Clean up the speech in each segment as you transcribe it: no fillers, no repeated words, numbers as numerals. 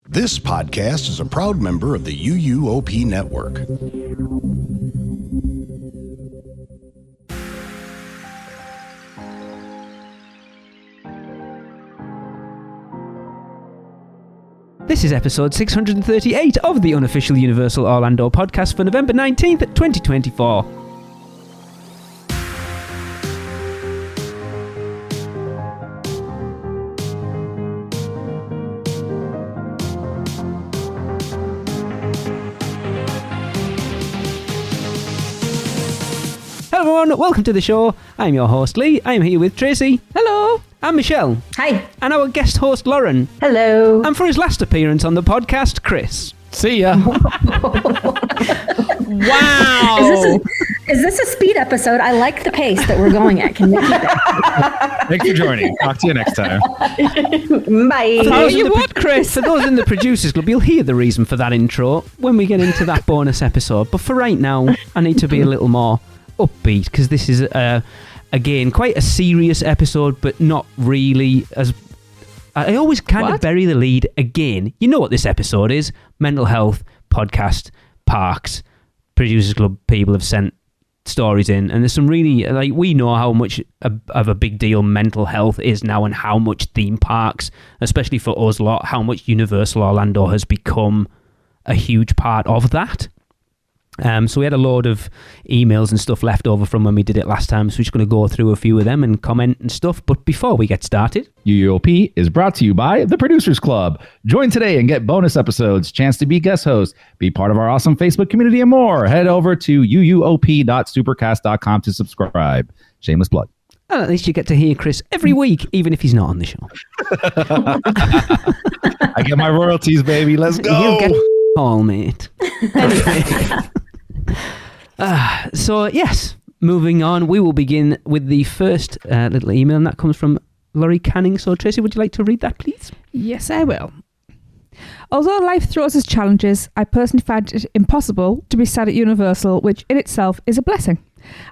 This podcast is a proud member of the UUOP network. This is episode 638 of the unofficial Universal Orlando podcast for November 19th, 2024. Hello everyone, welcome to the show. I'm your host Lee. I'm here with Tracy. Hello. And Michelle. Hi. And our guest host Lauren. Hello. And for his last appearance on the podcast, Chris. See ya. Wow. Is this a speed episode? I like the pace that we're going at. Can we keep it? Thanks for joining. Talk to you next time. Bye. For those in the producers club, you'll hear the reason for that intro when we get into that bonus episode. But for right now, I need to be a little more upbeat because this is again quite a serious episode, but not really. As I always kind of bury the lead again. You know what this episode is: mental health podcast, parks, producers club people have sent stories in, and there's some really we know how much of a big deal mental health is now, and how much theme parks, especially for us lot, how much Universal Orlando has become a huge part of that. So we had a load of emails and stuff left over from when we did it last time, so we're just going to go through a few of them and comment and stuff. But before we get started, UUOP is brought to you by the Producers Club. Join today and get bonus episodes, chance to be guest host, be part of our awesome Facebook community, and more. Head over to uop.supercast.com to subscribe. Shameless plug. And at least you get to hear Chris every week, even if he's not on the show. I get my royalties, baby. Let's go. You'll get all, mate. So yes, moving on, we will begin with the first little email, and that comes from Laurie Canning. So Tracy, would you like to read that, please? Yes, I will. Although life throws us challenges, I personally find it impossible to be sad at Universal, which in itself is a blessing.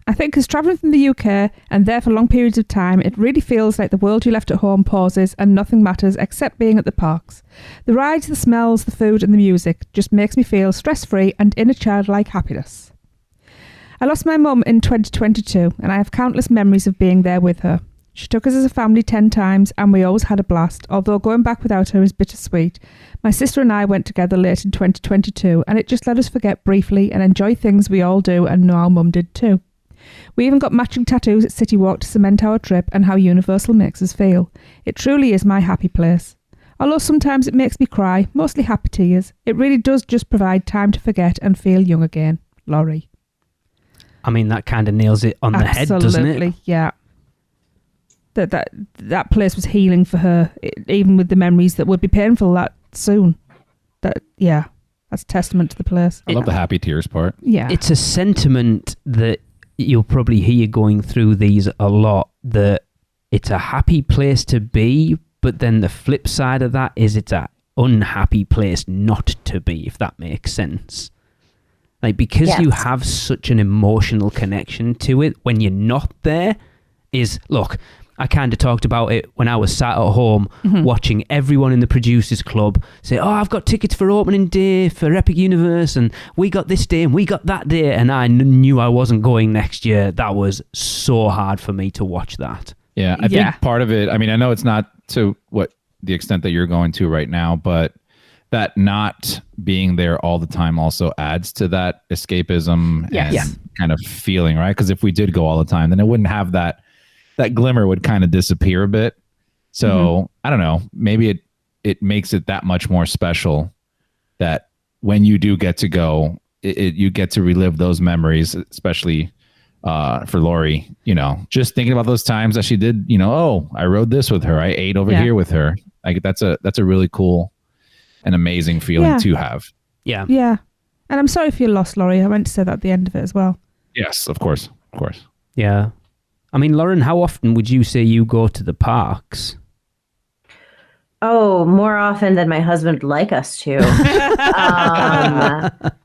I think as travelling from the UK and there for long periods of time, it really feels like the world you left at home pauses and nothing matters except being at the parks. The rides, the smells, the food and the music just makes me feel stress-free and in a childlike happiness. I lost my mum in 2022 and I have countless memories of being there with her. She took us as a family 10 times and we always had a blast, although going back without her is bittersweet. My sister and I went together late in 2022 and it just let us forget briefly and enjoy things we all do and know our mum did too. We even got matching tattoos at City Walk to cement our trip and how Universal makes us feel. It truly is my happy place. Although sometimes it makes me cry, mostly happy tears, it really does just provide time to forget and feel young again. Laurie. I mean, that kind of nails it on the head, doesn't it? Absolutely, yeah. That place was healing for her, even with the memories that would be painful that soon. That's a testament to the place. I love the happy tears part. Yeah. It's a sentiment that you'll probably hear going through these a lot, that it's a happy place to be, but then the flip side of that is it's an unhappy place not to be, if that makes sense. Because you have such an emotional connection to it, when you're not there, look, I kind of talked about it when I was sat at home watching everyone in the Producers Club say, oh, I've got tickets for opening day for Epic Universe, and we got this day and we got that day, and I knew I wasn't going next year. That was so hard for me to watch that. Yeah, I think part of it, I mean, I know it's not to the extent that you're going to right now, but that not being there all the time also adds to that escapism and kind of feeling, right? Because if we did go all the time, then it wouldn't have that glimmer would kind of disappear a bit. So I don't know, maybe it makes it that much more special that when you do get to go, you get to relive those memories, especially for Laurie, just thinking about those times that she did, oh, I rode this with her. I ate over here with her. That's a really cool and amazing feeling to have. Yeah. Yeah. And I'm sorry for your loss, Laurie. I meant to say that at the end of it as well. Yes, of course. Yeah. I mean, Lauren, how often would you say you go to the parks? Oh, more often than my husband would like us to.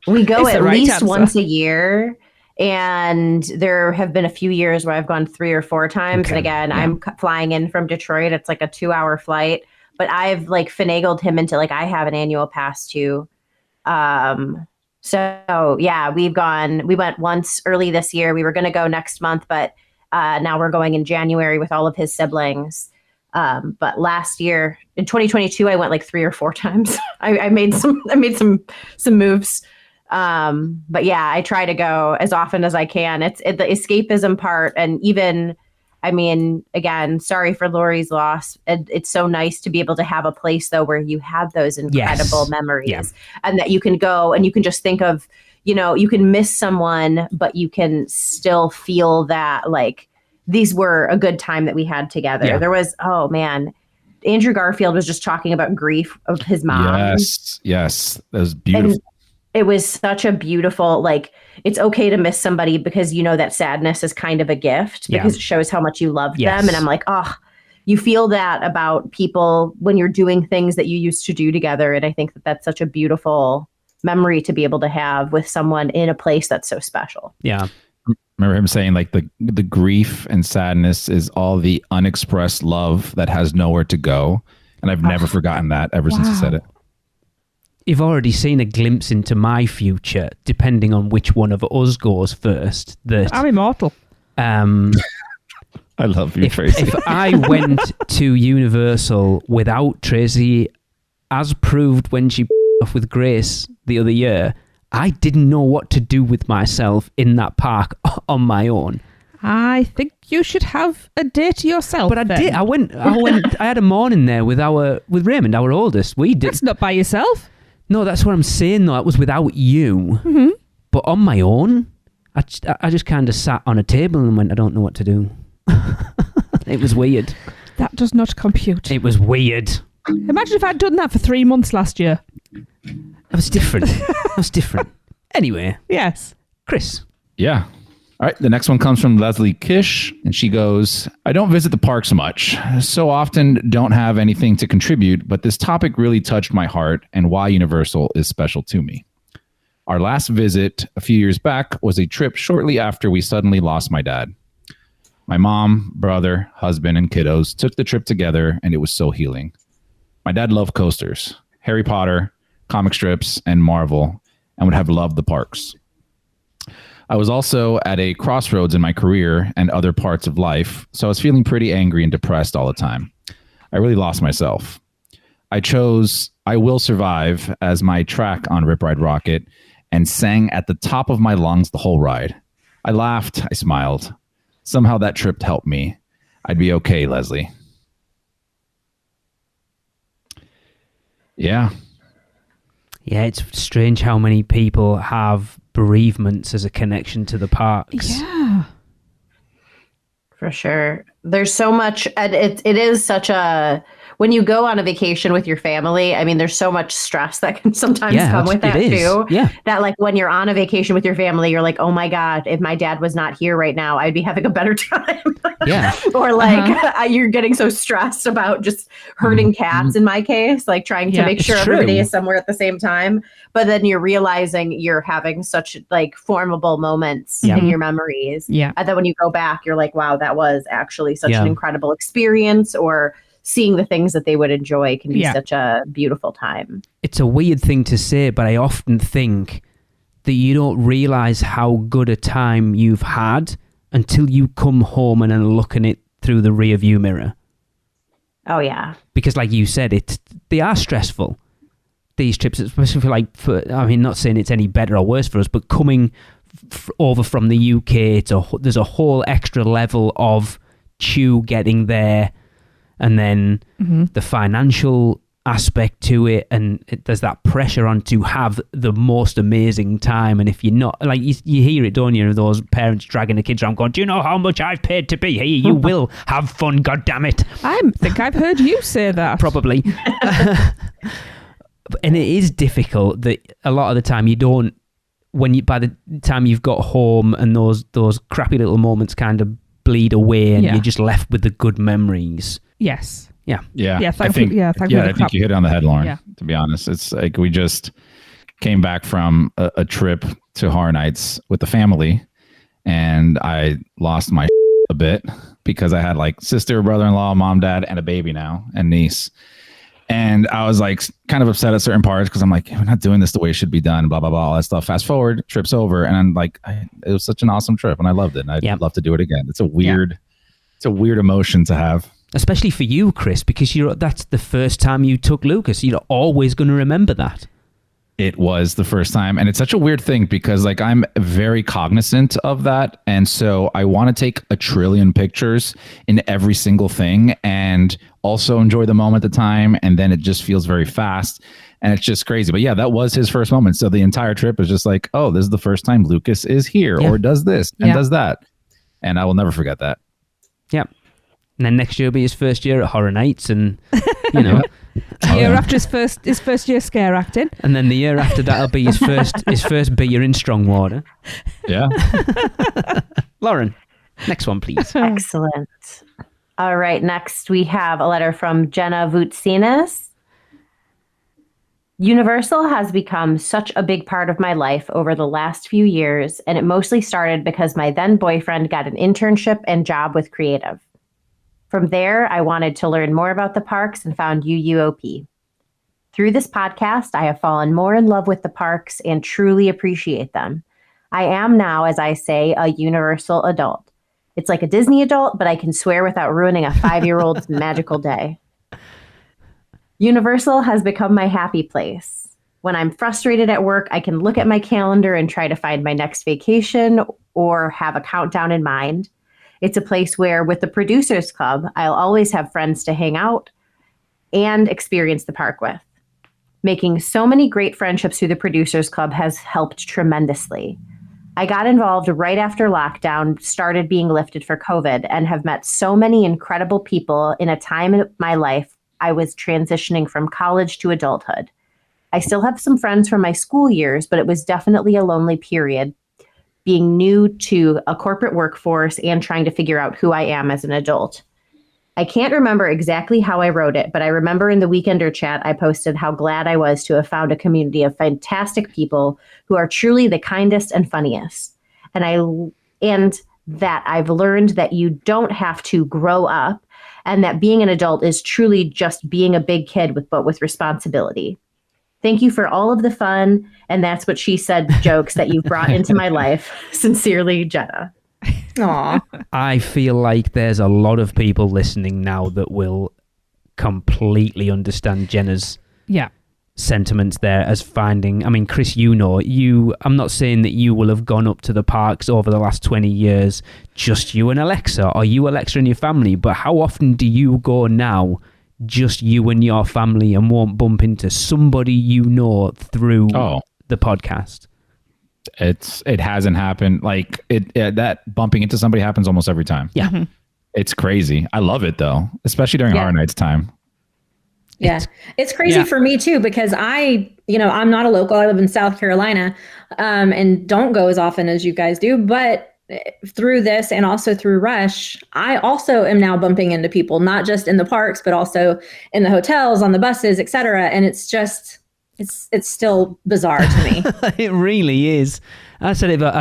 We go at least once a year. And there have been a few years where I've gone 3 or 4 times. Okay. And again, I'm flying in from Detroit. It's like a 2-hour flight. but I've like finagled him into like, I have an annual pass too. So yeah, we went once early this year. We were going to go next month, but now we're going in January with all of his siblings. But last year in 2022, I went like 3 or 4 times. I made some moves. But yeah, I try to go as often as I can. It's the escapism part. And even, I mean, again, sorry for Lori's loss. It's so nice to be able to have a place though, where you have those incredible memories and that you can go and you can just think of, you know, you can miss someone, but you can still feel that like, these were a good time that we had together. Yeah. There was, oh man, Andrew Garfield was just talking about grief of his mom. Yes. That was beautiful. And it was such a beautiful, like, it's okay to miss somebody because you know that sadness is kind of a gift because it shows how much you loved them. And I'm like, oh, you feel that about people when you're doing things that you used to do together. And I think that that's such a beautiful memory to be able to have with someone in a place that's so special. Yeah. Remember him saying like the grief and sadness is all the unexpressed love that has nowhere to go. And I've never forgotten that ever since he said it. You've already seen a glimpse into my future, depending on which one of us goes first. That I'm immortal. I love you, Tracy. If I went to Universal without Tracy, as proved when she off with Grace the other year, I didn't know what to do with myself in that park on my own. I think you should have a day to yourself. But I did. I went. I had a morning there with Raymond, our oldest. We did. That's not by yourself. No, that's what I'm saying. Though it was without you. Mm-hmm. But on my own, I just kind of sat on a table and went, I don't know what to do. It was weird. That does not compute. It was weird. Imagine if I'd done that for 3 months last year. That was different. Anyway. Yes. Chris. Yeah. All right. The next one comes from Leslie Kish, and she goes, I don't visit the parks much, so often don't have anything to contribute, but this topic really touched my heart and why Universal is special to me. Our last visit a few years back was a trip shortly after we suddenly lost my dad. My mom, brother, husband, and kiddos took the trip together, and it was so healing. My dad loved coasters, Harry Potter, comic strips, and Marvel, and would have loved the parks. I was also at a crossroads in my career and other parts of life, so I was feeling pretty angry and depressed all the time. I really lost myself. I chose I Will Survive as my track on Rip Ride Rocket and sang at the top of my lungs the whole ride. I laughed, I smiled. Somehow that trip helped me. I'd be okay, Leslie. Yeah. Yeah, it's strange how many people have bereavements as a connection to the parks. Yeah. For sure. There's so much, and it is such a, when you go on a vacation with your family, I mean, there's so much stress that can sometimes come with that too. Yeah. That like when you're on a vacation with your family, you're like, oh my God, if my dad was not here right now, I'd be having a better time. Yeah. Or like you're getting so stressed about just herding cats in my case, like trying to make sure everybody is somewhere at the same time. But then you're realizing you're having such like formidable moments in your memories. Yeah. And then when you go back, you're like, wow, that was actually such an incredible experience, or seeing the things that they would enjoy can be such a beautiful time. It's a weird thing to say, but I often think that you don't realize how good a time you've had until you come home and are looking it through the rear view mirror. Oh yeah. Because like you said, they are stressful. These trips, especially not saying it's any better or worse for us, but coming over from the UK, there's a whole extra level of getting there. And then the financial aspect to it, and there's that pressure on to have the most amazing time. And if you're not, like you hear it, don't you? Those parents dragging the kids around, going, "Do you know how much I've paid to be here? You will have fun, God damn it!" I think I've heard you say that. Probably. And it is difficult that a lot of the time you don't. By the time you've got home and those crappy little moments kind of bleed away, and you're just left with the good memories. Yes. Yeah. Yeah. Thankfully, I think you hit it on the head, Lauren. Yeah. To be honest, it's like we just came back from a trip to Horror Nights with the family, and I lost my a bit because I had like sister, brother-in-law, mom, dad, and a baby now and niece. And I was like kind of upset at certain parts because I'm like, we're not doing this the way it should be done, blah, blah, blah, all that stuff. Fast forward, trip's over. And I'm like, it was such an awesome trip and I loved it. And I'd love to do it again. It's a weird emotion to have. Especially for you, Chris, because that's the first time you took Lucas. You're always going to remember that. It was the first time. And it's such a weird thing because like I'm very cognizant of that. And so I want to take a trillion pictures in every single thing and also enjoy the moment at the time. And then it just feels very fast and it's just crazy. But yeah, that was his first moment. So the entire trip is just like, oh, this is the first time Lucas is here or does this and does that. And I will never forget that. Yep. And then next year will be his first year at Horror Nights and, you know. Year after his first year scare acting. And then the year after that'll be his first beer in Strongwater. Yeah. Lauren, next one, please. Excellent. All right, next we have a letter from Jenna Vutsinas. Universal has become such a big part of my life over the last few years, and it mostly started because my then boyfriend got an internship and job with Creative. From there, I wanted to learn more about the parks and found UUOP. Through this podcast, I have fallen more in love with the parks and truly appreciate them. I am now, as I say, a Universal adult. It's like a Disney adult, but I can swear without ruining a 5-year-old's magical day. Universal has become my happy place. When I'm frustrated at work, I can look at my calendar and try to find my next vacation or have a countdown in mind. It's a place where, with the Producers Club, I'll always have friends to hang out and experience the park with. Making so many great friendships through the Producers Club has helped tremendously. I got involved right after lockdown started being lifted for COVID and have met so many incredible people in a time in my life I was transitioning from college to adulthood. I still have some friends from my school years, but it was definitely a lonely period, being new to a corporate workforce and trying to figure out who I am as an adult. I can't remember exactly how I wrote it, but I remember in the Weekender chat, I posted how glad I was to have found a community of fantastic people who are truly the kindest and funniest. And that I've learned that you don't have to grow up and that being an adult is truly just being a big kid with responsibility. Thank you for all of the fun, and that's what she said jokes that you've brought into my life. Sincerely, Jenna. Aw. I feel like there's a lot of people listening now that will completely understand Jenna's sentiments there as finding... I mean, Chris, I'm not saying that you will have gone up to the parks over the last 20 years, just you and Alexa, or you, Alexa, and your family, but how often do you go now just you and your family and won't bump into somebody you know through the podcast? It hasn't happened. Like that bumping into somebody happens almost every time. Yeah. Mm-hmm. It's crazy. I love it though, especially during Horror Nights time. Yeah. It's crazy for me too, because I'm not a local. I live in South Carolina, and don't go as often as you guys do, but through this and also through Rush, I also am now bumping into people, not just in the parks, but also in the hotels, on the buses, etc. And it's just, it's still bizarre to me. It really is. I said it, but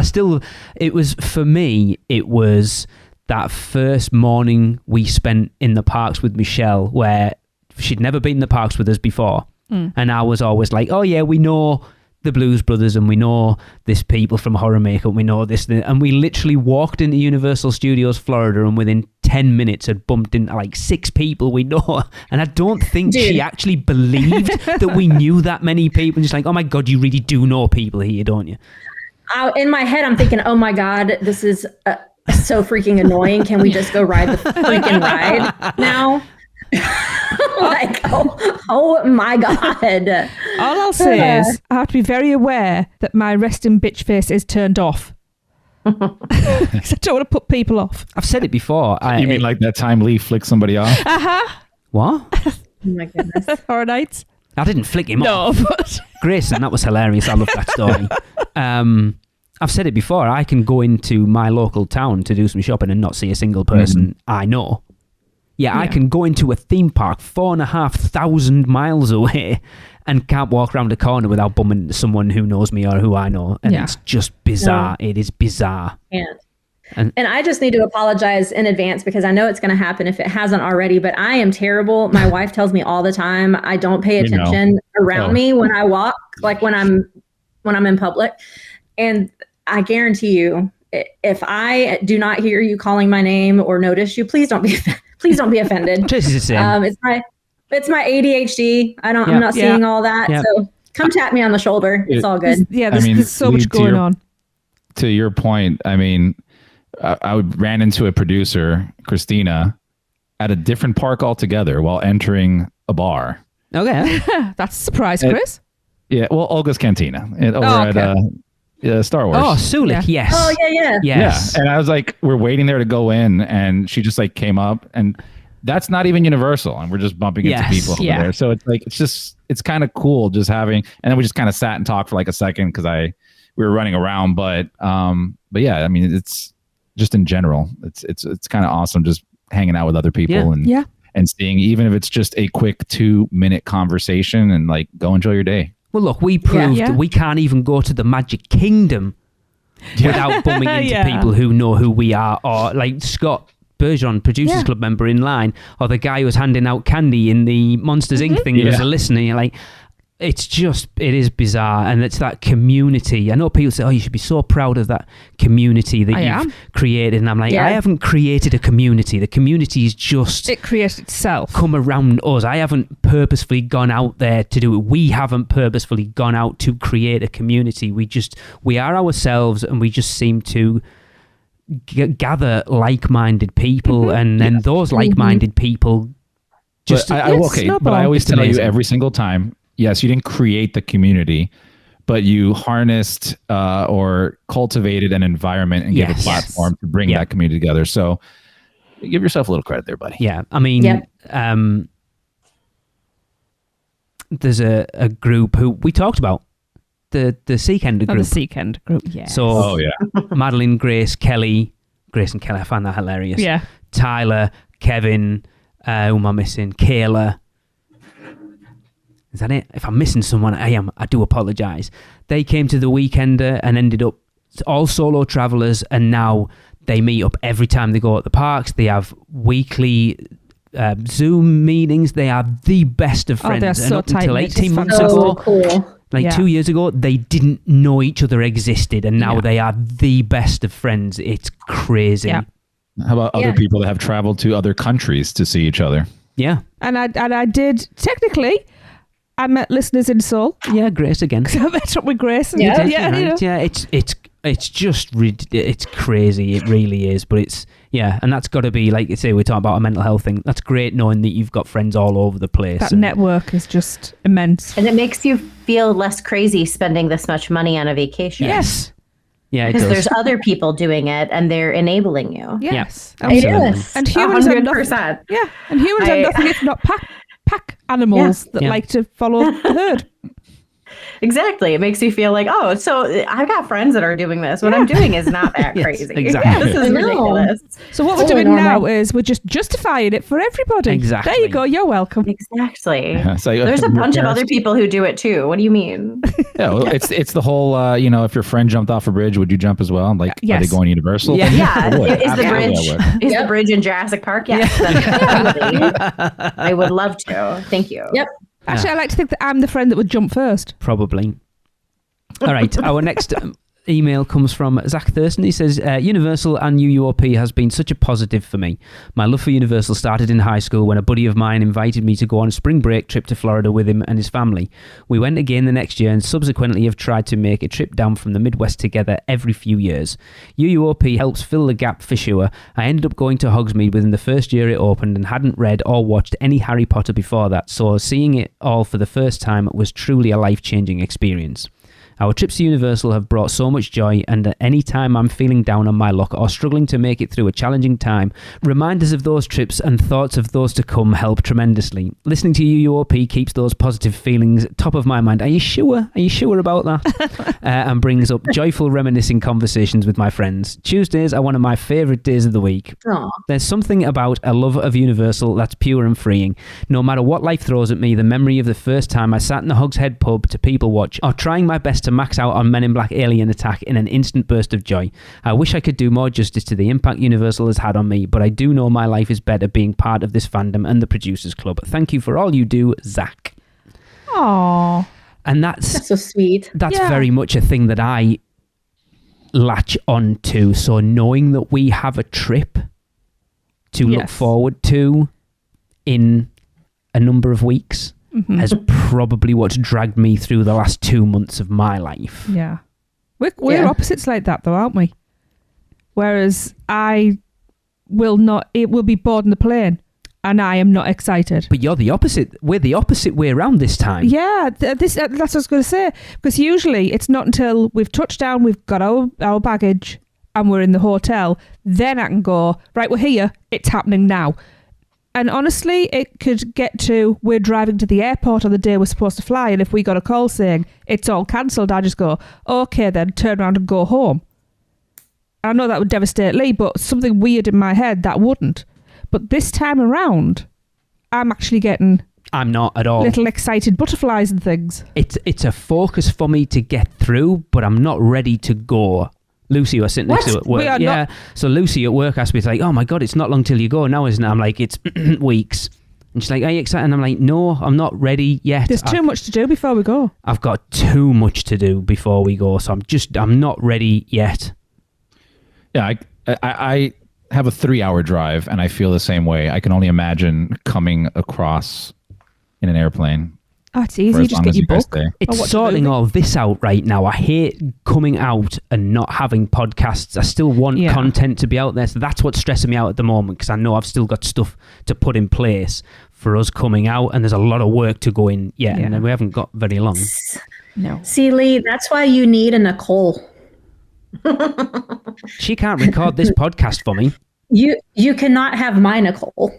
for me, it was that first morning we spent in the parks with Michelle, where she'd never been in the parks with us before. And I was always like, oh yeah, we know the Blues Brothers and we know this people from Horror Makeup, we know this, and we literally walked into Universal Studios Florida and within 10 minutes had bumped into like 6 people we know, and I don't think she actually believed that we knew that many people. And just like, oh my god, you really do know people here, don't you? In my head I'm thinking, oh my god, this is so freaking annoying, can we just go ride the freaking ride now? Like, oh my god. All I'll say is I have to be very aware that my resting bitch face is turned off. Because I don't want to put people off. I've said it before. You mean like that time Lee flicked somebody off? What? Oh my goodness. Horror Nights. I didn't flick him off. But Grayson, that was hilarious. I love that story. I've said it before. I can go into my local town to do some shopping and not see a single person I know. Yeah, I can go into a theme park 4,500 miles away and can't walk around a corner without bumping into someone who knows me or who I know. And it's just bizarre. No. It is bizarre. And And I just need to apologize in advance because I know it's going to happen if it hasn't already, but I am terrible. My wife tells me all the time, I don't pay attention around me when I walk, like when I'm in public. And I guarantee you, if I do not hear you calling my name or notice you, please don't be offended. This is the same. It's my ADHD. I'm not seeing all that. Yeah. So come tap me on the shoulder. It's all good. There's so much going on. To your point, I mean, I ran into a producer, Christina, at a different park altogether while entering a bar. Okay. That's a surprise, Chris. Well, Olga's Cantina at Star Wars. Oh, Sulik, yes. Oh, yeah. Yes. Yeah, and I was like, we're waiting there to go in, and she just like came up, and that's not even Universal, and we're just bumping into people over there. So it's like, it's kind of cool just having, and then we just kind of sat and talked for like a second because we were running around, but yeah, I mean, it's just in general, it's kind of awesome just hanging out with other people and seeing, even if it's just a quick 2-minute conversation, and like, go enjoy your day. Well, look, we proved that we can't even go to the Magic Kingdom without bumming into people who know who we are, or like Scott Bergeron, Producers Club member in line, or the guy who was handing out candy in the Monsters Inc. thing who was a listener. You're like, it is bizarre, and it's that community. I know people say, oh, you should be so proud of that community that you've created, and I'm like, I haven't created a community. The community is just... It creates itself. Come around us. I haven't purposefully gone out there to do it. We haven't purposefully gone out to create a community. We are ourselves, and we just seem to gather like-minded people, and then those like-minded people just... But I always tell you every single time, yes, you didn't create the community, but you harnessed or cultivated an environment and gave a platform to bring that community together. So give yourself a little credit there, buddy. Yeah. I mean, there's a group who we talked about, the Seekender group. The Seekender group, yeah. So Madeline, Grace and Kelly, I find that hilarious. Yeah. Tyler, Kevin, who am I missing? Kayla. Is that it? If I'm missing someone, I do apologise. They came to the Weekender and ended up all solo travellers, and now they meet up every time they go at the parks. They have weekly Zoom meetings. They are the best of friends. They're so tight. Until 18 months ago, cool. 2 years ago, they didn't know each other existed, and now they are the best of friends. It's crazy. Yeah. How about other people that have traveled to other countries to see each other? Yeah. And I did, technically... I met listeners in Seoul. Yeah, Grace again. I met up with Grace. And it's crazy. It really is. But it's, and that's got to be, like you say, we're talking about a mental health thing. That's great knowing that you've got friends all over the place. That network is just immense. And it makes you feel less crazy spending this much money on a vacation. Yes. Yeah, because there's other people doing it and they're enabling you. Yes. Absolutely. And humans 100%. And humans are nothing if not pack animals that like to follow the herd. Exactly. It makes you feel like, oh, so I've got friends that are doing this. What I'm doing is not that crazy. Exactly. This is ridiculous. So what we're doing now is we're just justifying it for everybody. Exactly. There you go. You're welcome. Exactly. There's a bunch of other people who do it too. What do you mean? It's the whole, if your friend jumped off a bridge, would you jump as well? Like, are they going Universal? Yeah. Is the bridge in Jurassic Park? Yes. I would love to. Thank you. Yep. Actually, I like to think that I'm the friend that would jump first. Probably. All right. Our next email comes from Zach Thurston. He says, Universal and UUOP has been such a positive for me. My love for Universal started in high school when a buddy of mine invited me to go on a spring break trip to Florida with him and his family. We went again the next year and subsequently have tried to make a trip down from the Midwest together every few years. UUOP helps fill the gap for sure. I ended up going to Hogsmeade within the first year it opened and hadn't read or watched any Harry Potter before that, so seeing it all for the first time was truly a life-changing experience. Our trips to Universal have brought so much joy, and at any time I'm feeling down on my luck or struggling to make it through a challenging time, reminders of those trips and thoughts of those to come help tremendously. Listening to UUOP keeps those positive feelings top of my mind. Are you sure? Are you sure about that? And brings up joyful reminiscing conversations with my friends. Tuesdays are one of my favourite days of the week. Aww. There's something about a love of Universal that's pure and freeing. No matter what life throws at me, the memory of the first time I sat in the Hogshead pub to people watch or trying my best to max out on Men in Black Alien Attack in an instant burst of joy. I wish I could do more justice to the impact Universal has had on me, but I do know my life is better being part of this fandom and the Producers Club. Thank you for all you do, Zach. Aww. And that's so sweet. That's very much a thing that I latch on to. So knowing that we have a trip to look forward to in a number of weeks has probably what's dragged me through the last 2 months of my life. Yeah. We're opposites like that though, aren't we? Whereas it will be boarding the plane and I am not excited. But you're the opposite. We're the opposite way around this time. Yeah, that's what I was going to say. Because usually it's not until we've touched down, we've got our baggage and we're in the hotel, then I can go, right, we're here, it's happening now. And honestly, it could get to, we're driving to the airport on the day we're supposed to fly, and if we got a call saying it's all cancelled, I just go, okay then, turn around and go home. I know that would devastate Lee, but something weird in my head, that wouldn't. But this time around, I'm actually getting... I'm not at all. Little excited butterflies and things. It's a focus for me to get through, but I'm not ready to go. Lucy was sitting next to at work. So Lucy at work asked me, it's like, oh my God, it's not long till you go now, isn't it? I'm like, it's weeks. And she's like, are you excited? And I'm like, no, I'm not ready yet. There's too much to do before we go. I've got too much to do before we go. So I'm not ready yet. Yeah, I have a 3-hour drive and I feel the same way. I can only imagine coming across in an airplane. Oh, it's easy. Just get your book. It's sorting all this out right now. I hate coming out and not having podcasts. I still want content to be out there. So that's what's stressing me out at the moment, because I know I've still got stuff to put in place for us coming out, and there's a lot of work to go in yet, and we haven't got very long. No. See, Lee, that's why you need a Nicole. She can't record this podcast for me. You cannot have my Nicole.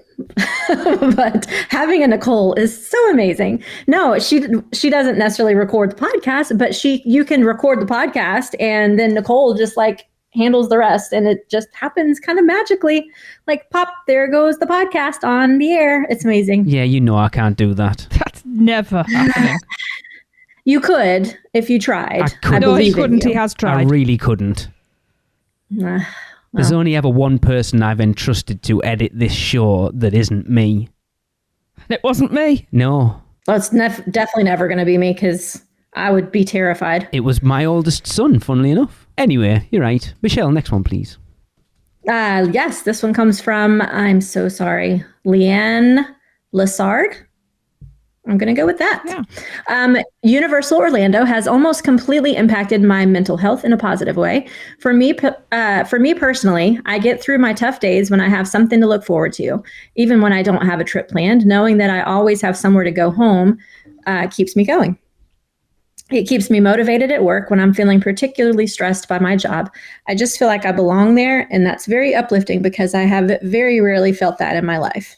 But having a Nicole is so amazing. No, she doesn't necessarily record the podcast, but you can record the podcast and then Nicole just like handles the rest, and it just happens kind of magically. Like, pop, there goes the podcast on the air. It's amazing. Yeah, I can't do that. That's never happening. You could if you tried. I couldn't. No, he couldn't. He has tried. I really couldn't. There's only ever one person I've entrusted to edit this show that isn't me. It wasn't me. No. Well, it's definitely never going to be me, because I would be terrified. It was my oldest son, funnily enough. Anyway, you're right. Michelle, next one, please. Yes, this one comes from, I'm so sorry, Leanne Lessard. I'm going to go with that. Yeah. Universal Orlando has almost completely impacted my mental health in a positive way. For me personally, I get through my tough days when I have something to look forward to. Even when I don't have a trip planned, knowing that I always have somewhere to go home keeps me going. It keeps me motivated at work when I'm feeling particularly stressed by my job. I just feel like I belong there, and that's very uplifting because I have very rarely felt that in my life.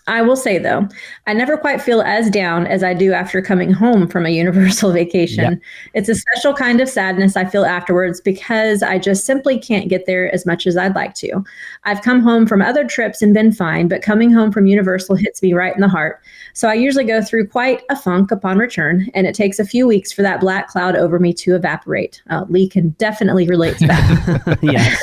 I will say, though, I never quite feel as down as I do after coming home from a Universal vacation. Yep. It's a special kind of sadness I feel afterwards because I just simply can't get there as much as I'd like to. I've come home from other trips and been fine, but coming home from Universal hits me right in the heart. So I usually go through quite a funk upon return, and it takes a few weeks for that black cloud over me to evaporate. Lee can definitely relate to that.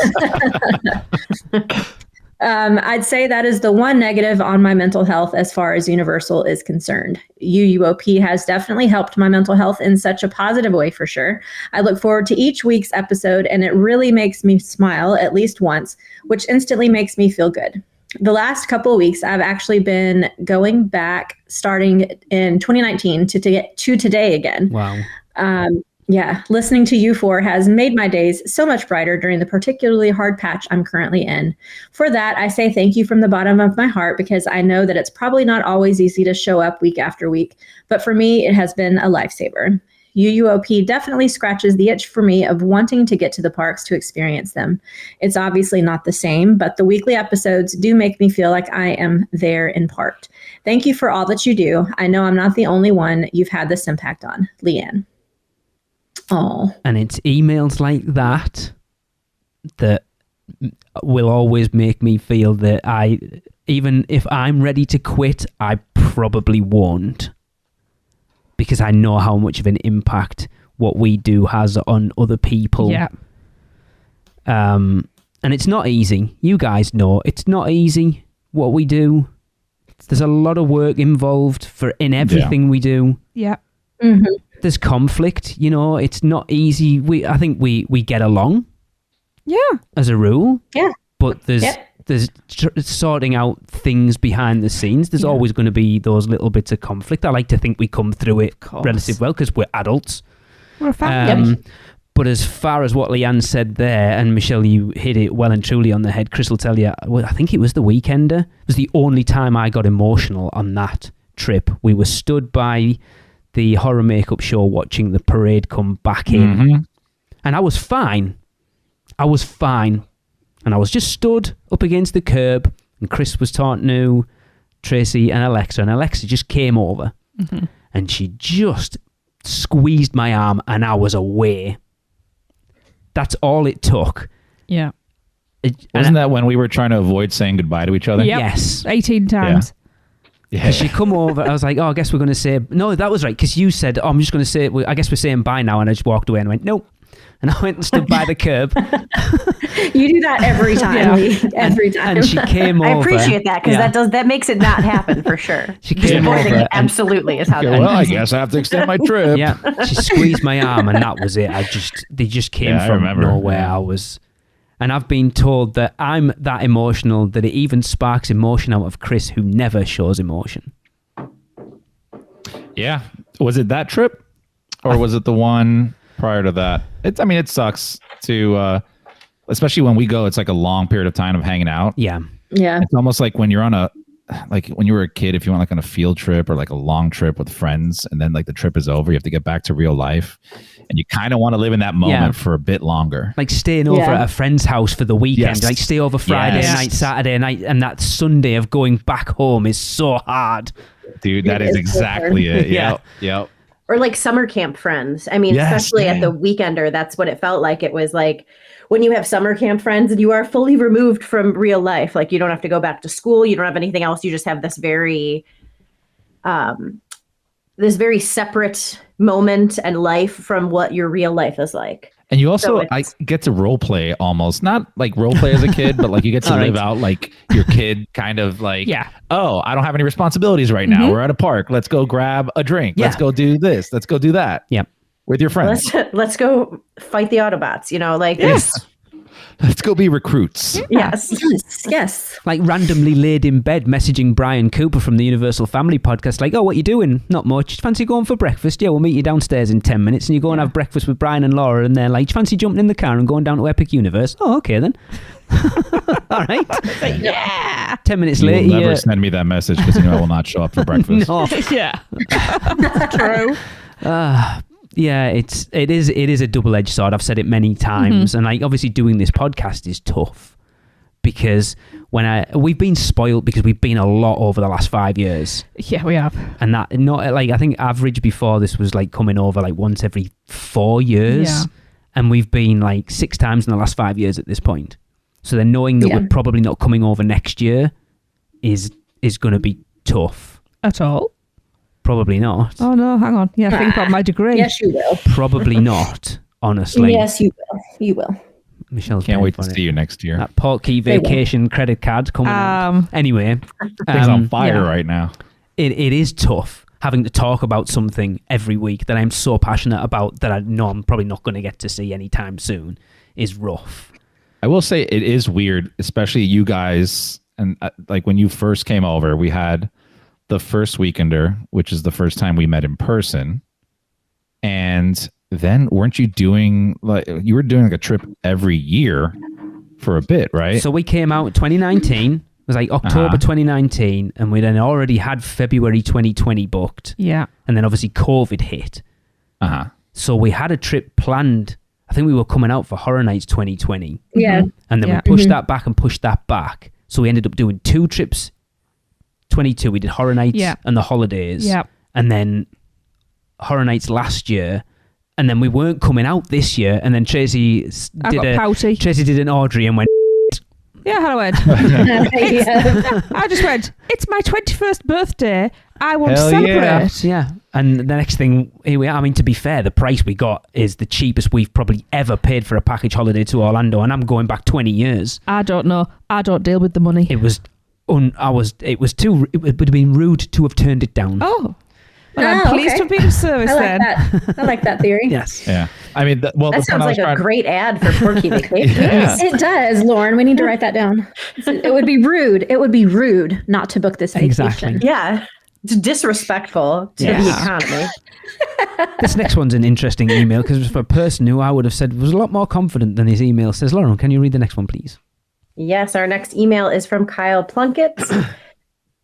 I'd say that is the one negative on my mental health as far as Universal is concerned. UUOP has definitely helped my mental health in such a positive way, for sure. I look forward to each week's episode, and it really makes me smile at least once, which instantly makes me feel good. The last couple of weeks, I've actually been going back starting in 2019 to today again. Wow. Yeah, listening to you four has made my days so much brighter during the particularly hard patch I'm currently in. For that, I say thank you from the bottom of my heart, because I know that it's probably not always easy to show up week after week, but for me, it has been a lifesaver. UUOP definitely scratches the itch for me of wanting to get to the parks to experience them. It's obviously not the same, but the weekly episodes do make me feel like I am there in part. Thank you for all that you do. I know I'm not the only one you've had this impact on. Leanne. Oh. And it's emails like that that will always make me feel that even if I'm ready to quit, I probably won't, because I know how much of an impact what we do has on other people. Yeah. And it's not easy. You guys know it's not easy what we do. There's a lot of work involved in everything we do. Yeah. Mm-hmm. There's conflict, it's not easy. I think we get along. Yeah. As a rule. Yeah. But there's sorting out things behind the scenes. There's always going to be those little bits of conflict. I like to think we come through it relatively well because we're adults. We're a family. But as far as what Leanne said there, and Michelle, you hit it well and truly on the head. Chris will tell you, I think it was The Weekender. It was the only time I got emotional on that trip. We were stood by the horror makeup show watching the parade come back in. And I was fine. And I was just stood up against the curb, and Chris was talking to Tracy and Alexa just came over, and she just squeezed my arm, and I was away. That's all it took. Yeah. Wasn't that when we were trying to avoid saying goodbye to each other? Yep. Yes. 18 times. Yeah. She come over, I was like, I guess we're going to say... No, that was right, because you said, I'm just going to say... I guess we're saying bye now, and I just walked away and went, nope. And I went and stood by the curb. You do that every time. Every time. And she came over. I appreciate that because that makes it not happen for sure. She came Avoiding over it absolutely is how Okay, that well, I guess I have to extend my trip. Yeah, she squeezed my arm, and that was it. They just came from nowhere. Yeah. And I've been told that I'm that emotional that it even sparks emotion out of Chris, who never shows emotion. Yeah. Was it that trip? Or was it the one prior to that? It sucks to, especially when we go, it's like a long period of time of hanging out. Yeah. Yeah. It's almost like when you're when you were a kid, if you went like on a field trip or like a long trip with friends, and then like the trip is over, you have to get back to real life, and you kind of want to live in that moment for a bit longer. Like staying over at a friend's house for the weekend, like stay over Friday night, Saturday night, and that Sunday of going back home is so hard. Dude, that is exactly it. Yep. Or like summer camp friends. I mean, especially at the Weekender, that's what it felt like. It was like when you have summer camp friends and you are fully removed from real life, like you don't have to go back to school, you don't have anything else. You just have this very separate moment and life from what your real life is like. And you also get to role play almost, not like role play as a kid, but like you get to live out like your kid kind of like, oh, I don't have any responsibilities right now. We're at a park. Let's go grab a drink. Let's go do this. Let's go do that. Yep. With your friends. Let's go fight the Autobots, Let's go be recruits. Yes. Like randomly laid in bed messaging Brian Cooper from the Universal Family Podcast, like, oh, what you doing? Not much. Fancy going for breakfast? Yeah, we'll meet you downstairs in 10 minutes, and you go and have breakfast with Brian and Laura, and they're like, fancy jumping in the car and going down to Epic Universe? Oh, okay then. All right. 10 minutes later. You will never send me that message because I will not show up for breakfast. No. Yeah. True. Yeah, it is a double-edged sword. I've said it many times, and like obviously doing this podcast is tough because we've been spoiled because we've been a lot over the last 5 years. Yeah, we have. And that not like I think average before this was like coming over like once every 4 years, and we've been like 6 times in the last 5 years at this point. So then knowing that we're probably not coming over next year is going to be tough. At all? Probably not. Oh no, hang on. Yeah, think about my degree. Yes, you will. Probably not, honestly. Yes, you will. You will. Michelle's can't wait to see you next year. That Portkey vacation credit card coming out. Anyway. Things on fire right now. It is tough having to talk about something every week that I'm so passionate about that I know I'm probably not going to get to see anytime soon is rough. I will say it is weird, especially you guys. And like when you first came over, we had the first Weekender, which is the first time we met in person. And then weren't you doing like a trip every year for a bit, right? So we came out in 2019. It was like October 2019, and we then already had February 2020 booked. Yeah. And then obviously COVID hit. So we had a trip planned. I think we were coming out for Horror Nights 2020. Yeah. And then we pushed that back and pushed that back. So we ended up doing 2 trips. 22, we did Horror Nights and the holidays. Yeah. And then Horror Nights last year. And then we weren't coming out this year. And then Tracy did an Audrey and went, yeah, hello, Ed. I just went, it's my 21st birthday I want Hell separate. Yeah. And the next thing, here we are. I mean, to be fair, the price we got is the cheapest we've probably ever paid for a package holiday to Orlando, and I'm going back 20 years. I don't know. I don't deal with the money. It was it would have been rude to have turned it down. Oh. Well, I'm pleased to be of service I like then. that. I like that theory. Yes. Yeah. I mean, That sounds like a great ad for Porky Vacation. Yeah. It does, Lauren. We need to write that down. It would be rude. It would be rude not to book this vacation. Exactly. Yeah. It's disrespectful to the economy. This next one's an interesting email because it was for a person who I would have said was a lot more confident than his email says. Lauren, can you read the next one, please? Yes, our next email is from Kyle Plunkett.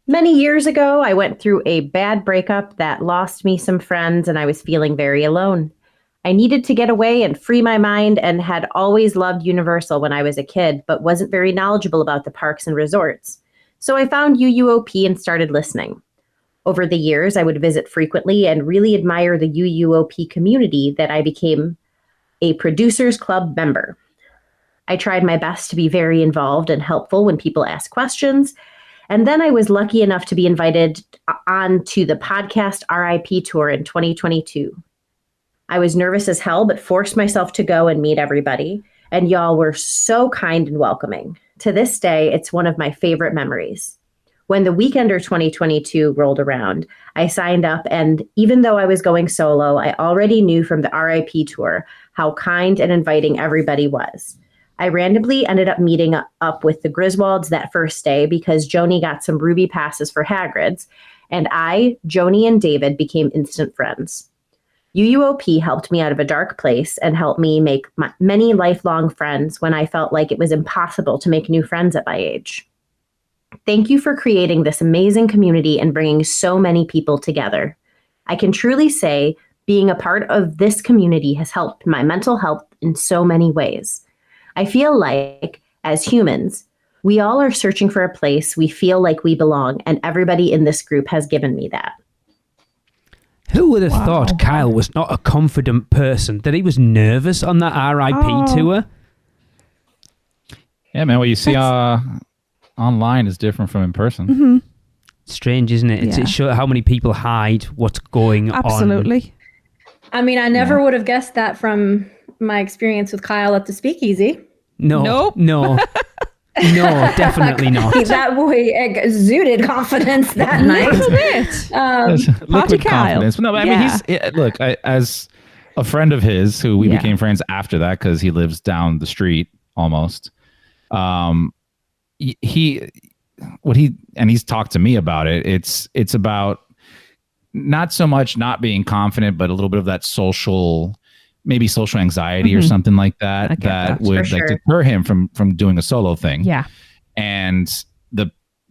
Many years ago, I went through a bad breakup that lost me some friends, and I was feeling very alone. I needed to get away and free my mind, and had always loved Universal when I was a kid, but wasn't very knowledgeable about the parks and resorts. So I found UUOP and started listening. Over the years, I would visit frequently and really admire the UUOP community that I became a Producers Club member. I tried my best to be very involved and helpful when people asked questions. And then I was lucky enough to be invited on to the podcast RIP tour in 2022. I was nervous as hell, but forced myself to go and meet everybody. And y'all were so kind and welcoming. To this day, it's one of my favorite memories. When the Weekender 2022 rolled around, I signed up, and even though I was going solo, I already knew from the RIP tour how kind and inviting everybody was. I randomly ended up meeting up with the Griswolds that first day because Joni got some Ruby passes for Hagrid's, and I, Joni, and David became instant friends. UUOP helped me out of a dark place and helped me make many lifelong friends when I felt like it was impossible to make new friends at my age. Thank you for creating this amazing community and bringing so many people together. I can truly say being a part of this community has helped my mental health in so many ways. I feel like, as humans, we all are searching for a place we feel like we belong, and everybody in this group has given me that. Who would have thought Kyle was not a confident person, that he was nervous on that RIP tour? Yeah, man, what you see online is different from in person. Mm-hmm. Strange, isn't it? It shows how many people hide what's going on. Absolutely. I mean, I never would have guessed that from my experience with Kyle at the Speakeasy. No, Nope. no, definitely not. That boy exuded confidence that night. Liquid Kyle. confidence. No, but I mean, look, as a friend of his who we became friends after that because he lives down the street almost. He's talked to me about it. It's about not so much not being confident, but a little bit of that social anxiety or something like that that would deter him from doing a solo thing. Yeah. And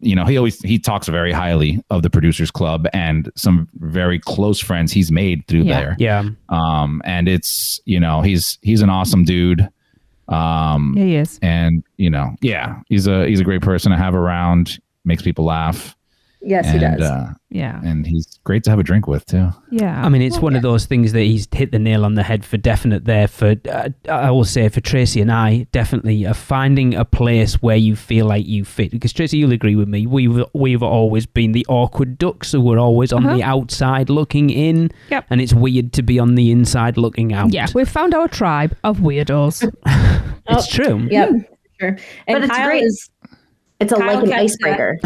he talks very highly of the Producers Club and some very close friends he's made through there. Yeah. And it's, he's an awesome dude. He is. And he's a great person to have around, makes people laugh. Yes, he does. And he's great to have a drink with too. Yeah. I mean, it's one of those things that he's hit the nail on the head for definite there. For I will say for Tracy and I, definitely finding a place where you feel like you fit. Because Tracy, you'll agree with me. We've always been the awkward ducks who were always on the outside looking in. Yep. And it's weird to be on the inside looking out. Yeah, we've found our tribe of weirdos. It's true. Yep. Sure. And But it's Kyle great. It's like an icebreaker.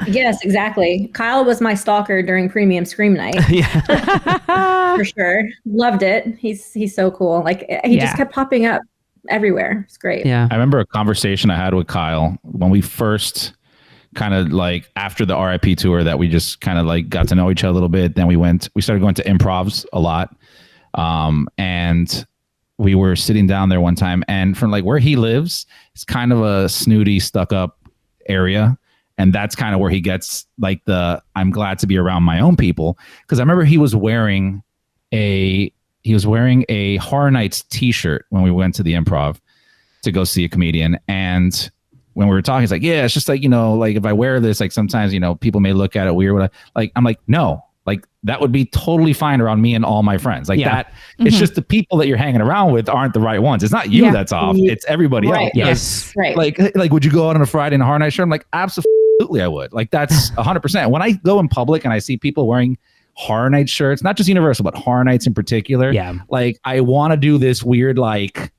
Yes, exactly. Kyle was my stalker during Premium Scream Night. Yeah. For sure. Loved it. He's so cool. Like he just kept popping up everywhere. It's great. Yeah. I remember a conversation I had with Kyle when we first kind of like after the RIP tour that we just kind of like got to know each other a little bit. Then we started going to improvs a lot. And we were sitting down there one time, and from like where he lives, it's kind of a snooty, stuck up area. And that's kind of where he gets like I'm glad to be around my own people. Cause I remember he was wearing a Horror Nights t-shirt when we went to the Improv to go see a comedian. And when we were talking, he's like, yeah, it's just like, like if I wear this, like sometimes, people may look at it weird. I'm like, no, like that would be totally fine around me and all my friends. Like that. It's just the people that you're hanging around with aren't the right ones. It's not you that's off. It's everybody else. Yes. Right. Like, would you go out on a Friday in a Horror Night shirt? I'm like, absolutely absolutely I would. Like that's 100%. When I go in public and I see people wearing Horror Nights shirts, not just Universal, but Horror Nights in particular. Yeah. Like I want to do this weird like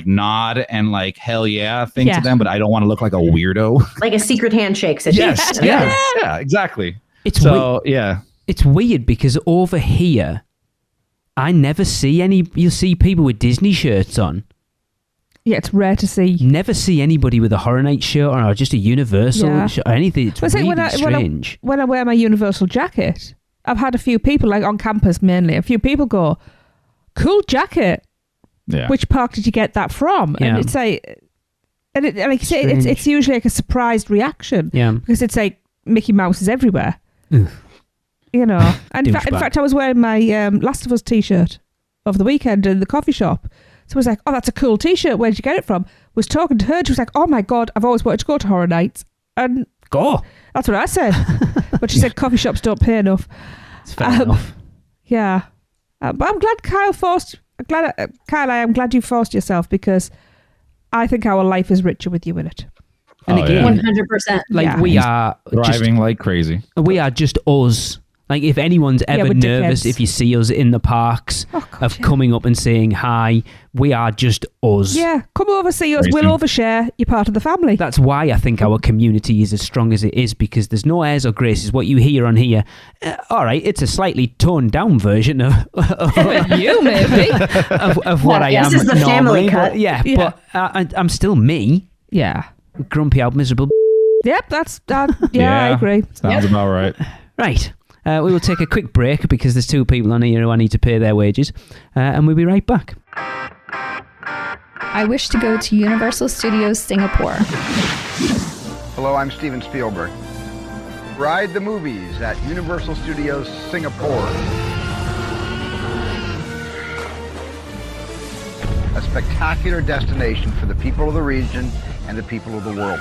nod and like hell yeah thing to them, but I don't want to look like a weirdo. Like a secret handshake situation. Yes. Yeah, exactly. It's It's weird because over here, I never see you'll see people with Disney shirts on. Yeah, it's rare to see. Never see anybody with a Horror Nights shirt or just a Universal shirt or anything. It's really strange. When I wear my Universal jacket, I've had a few people, like on campus mainly, a few people go, cool jacket. Yeah. Which park did you get that from? Yeah. And it's like, like you say, it's usually like a surprised reaction. Yeah. Because it's like Mickey Mouse is everywhere. Ugh. You know. And in fact, I was wearing my Last of Us t-shirt over the weekend in the coffee shop. So I was like, oh, that's a cool t-shirt. Where did you get it from? Was talking to her. She was like, oh my God, I've always wanted to go to Horror Nights. And go. That's what I said. But she said coffee shops don't pay enough. It's fair enough. Yeah. But I'm glad Kyle I am glad you forced yourself, because I think our life is richer with you in it. And again, 100%. Like we are driving like crazy. We are just us. Like if anyone's ever nervous, if you see us in the parks coming up and saying hi, we are just us. Yeah, come over, see us. We'll overshare. You're part of the family. That's why I think our community is as strong as it is, because there's no airs or graces. What you hear on here, all right, it's a slightly toned down version of you maybe of what I am. This is the normally, family cut. But I'm still me. Yeah, grumpy out, miserable. Yep, that's I agree. Sounds about right. Right. We will take a quick break because there's two people on here who I need to pay their wages, and we'll be right back. I wish to go to Universal Studios Singapore. Hello, I'm Steven Spielberg. Ride the movies at Universal Studios Singapore. A spectacular destination for the people of the region and the people of the world.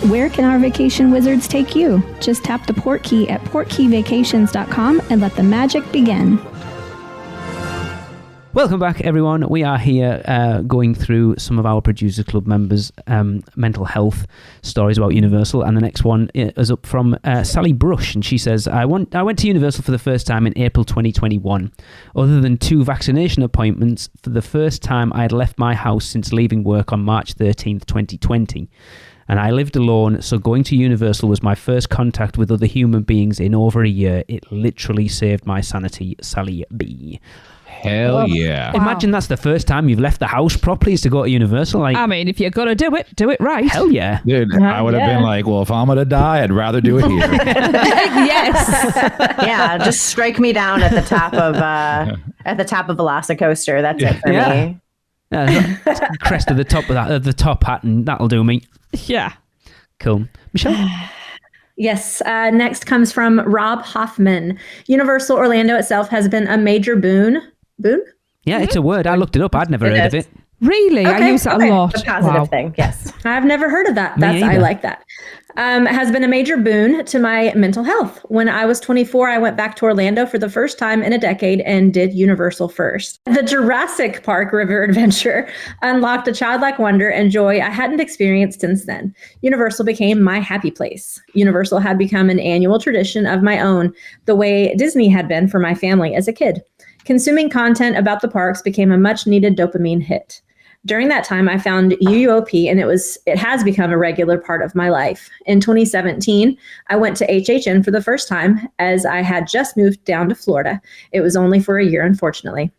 Where can our vacation wizards take you? Just tap the port key at portkeyvacations.com and let the magic begin. Welcome back, everyone. We are here going through some of our Producer Club members' mental health stories about Universal, and the next one is up from Sally Brush, and she says, I went to Universal for the first time in April 2021. Other than 2 vaccination appointments, for the first time I had left my house since leaving work on March 13th, 2020. And I lived alone, so going to Universal was my first contact with other human beings in over a year. It literally saved my sanity, Sally B. Hell yeah. Wow. Imagine that's the first time you've left the house properly is to go to Universal. Like, I mean, if you're going to do it right. Hell yeah. Dude, I would have been like, well, if I'm going to die, I'd rather do it here. Yes. Yeah, just strike me down at the top of Velocicoaster. That's it for me. Crest of the top of that, the top hat, and that'll do me. Yeah. Cool. Michelle? Yes. Next comes from Rob Hoffman. Universal Orlando itself has been a major boon. Boon? Yeah, it's a word. I looked it up. I'd never heard of it. Really? Okay, I use that a lot. It's a positive thing, yes. I've never heard of that. I like that. Has been a major boon to my mental health. When I was 24, I went back to Orlando for the first time in a decade and did Universal first. The Jurassic Park River Adventure unlocked a childlike wonder and joy I hadn't experienced since then. Universal became my happy place. Universal had become an annual tradition of my own, the way Disney had been for my family as a kid. Consuming content about the parks became a much-needed dopamine hit. During that time, I found UUOP, and it has become a regular part of my life. In 2017, I went to HHN for the first time as I had just moved down to Florida. It was only for a year, unfortunately.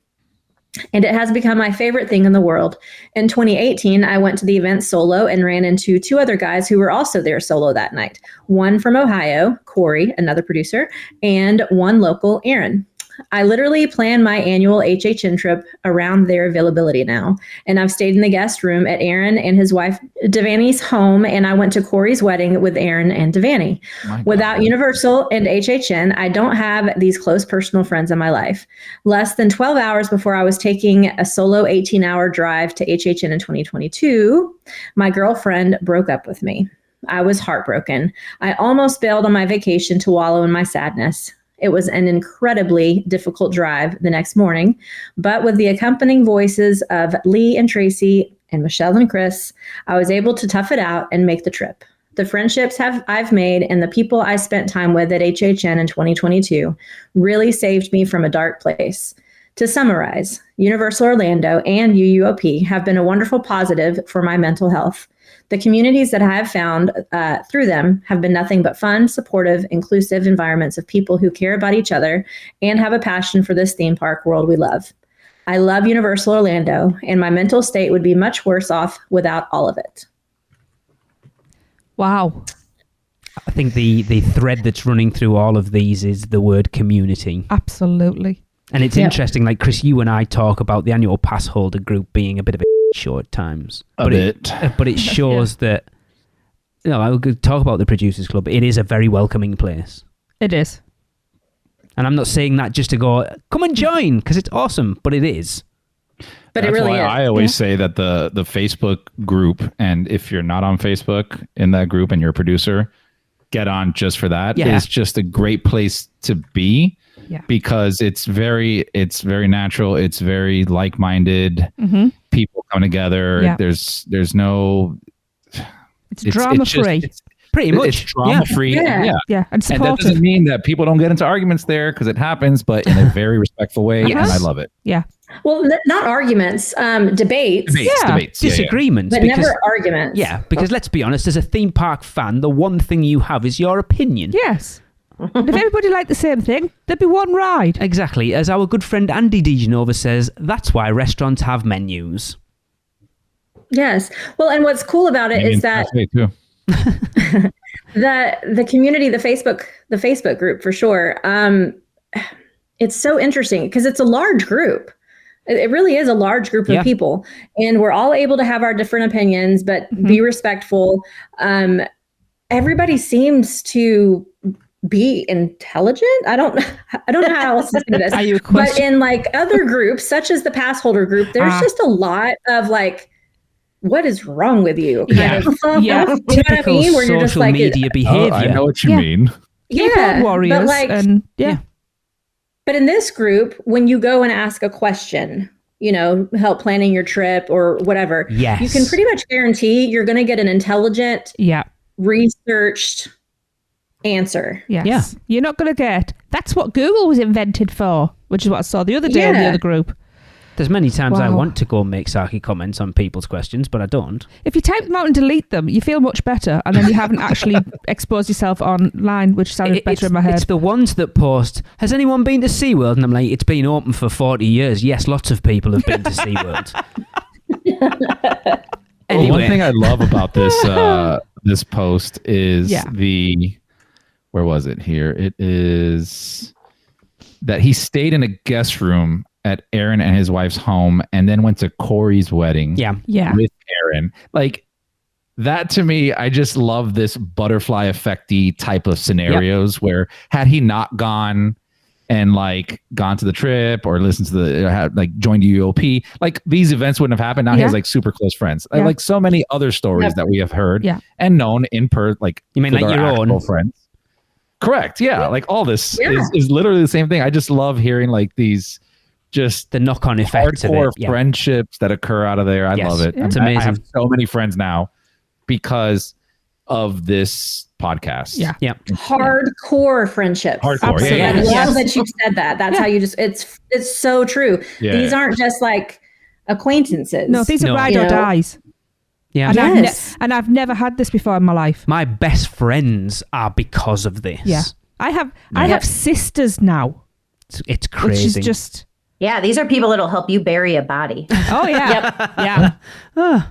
And it has become my favorite thing in the world. In 2018, I went to the event solo and ran into 2 other guys who were also there solo that night. One from Ohio, Corey, another producer, and one local, Aaron. I literally plan my annual HHN trip around their availability now. And I've stayed in the guest room at Aaron and his wife Devani's home, and I went to Corey's wedding with Aaron and Devani. Without Universal and HHN, I don't have these close personal friends in my life. Less than 12 hours before I was taking a solo 18-hour drive to HHN in 2022, my girlfriend broke up with me. I was heartbroken. I almost bailed on my vacation to wallow in my sadness. It was an incredibly difficult drive the next morning, but with the accompanying voices of Lee and Tracy and Michelle and Chris, I was able to tough it out and make the trip. the friendships I've made, and the people I spent time with at HHN in 2022 really saved me from a dark place. To summarize, Universal Orlando and UUOP have been a wonderful positive for my mental health. The communities that I have found through them have been nothing but fun, supportive, inclusive environments of people who care about each other and have a passion for this theme park world we love. I love Universal Orlando, and my mental state would be much worse off without all of it. Wow. I think the thread that's running through all of these is the word community. Absolutely. And it's interesting, like Chris, you and I talk about the annual pass holder group being a bit of a show at times. But it shows that, I would talk about the Producers Club. It is a very welcoming place. It is. And I'm not saying that just to go, come and join, because it's awesome, but it is. But it really is. I always say that the Facebook group, and if you're not on Facebook in that group and you're a producer, get on just for that. Yeah. It's just a great place to be. Yeah. Because it's very natural. It's very like-minded. Mm-hmm. People come together. Yeah. There's no. It's drama-free. Pretty much. It's drama-free. Yeah. And supportive. And that doesn't mean that people don't get into arguments there, because it happens, but in a very respectful way. Yes. And I love it. Yeah. Well, not arguments, debates. Debates. Disagreements. But never arguments. Yeah, because let's be honest, as a theme park fan, the one thing you have is your opinion. Yes. And if everybody liked the same thing, there'd be one ride. Exactly. As our good friend Andy DeGenova says, that's why restaurants have menus. Yes. Well, and what's cool about it is that the community, the Facebook group for sure. It's so interesting because it's a large group. It really is a large group of people, and we're all able to have our different opinions, but be respectful. Everybody seems to be intelligent. I don't know how else to say this. Are you a but in like other groups, such as the pass holder group, there's just a lot of like, what is wrong with you? Kind of. You know what I mean? Where you're just like media behavior. I know what you mean. Keyboard warriors. But like, but in this group, when you go and ask a question, help planning your trip or whatever, you can pretty much guarantee you're going to get an intelligent, researched answer. Yes. Yeah. You're not going to get, that's what Google was invented for, which is what I saw the other day in the other group. There's many times I want to go and make sarky comments on people's questions, but I don't. If you type them out and delete them, you feel much better, and then you haven't actually exposed yourself online, which sounded better in my head. It's the ones that post, has anyone been to SeaWorld? And I'm like, it's been open for 40 years. Yes, lots of people have been to SeaWorld. Anyway. One thing I love about this post is where was it here? It is that he stayed in a guest room at Aaron and his wife's home and then went to Corey's wedding with Aaron. Like, that to me, I just love this butterfly effect-y type of scenarios where had he not gone and like gone to the trip or listened to joined UUOP, like these events wouldn't have happened. Now he has like super close friends. Like so many other stories that we have heard and known in you mean like your own friends. Correct. Yeah. Like all this is literally the same thing. I just love hearing like these just the knock-on effects of it. Friendships that occur out of there. I love it. It's amazing. I have so many friends now because of this podcast. Yeah. Hardcore friendships. Hardcore. I love that you said that. That's how you it's so true. Yeah. These aren't just like acquaintances. No, these are ride or dies. Yeah. And I've never had this before in my life. My best friends are because of this. Yeah. I have sisters now. It's crazy. Which is just... Yeah, these are people that'll help you bury a body. Oh, yeah. Yeah.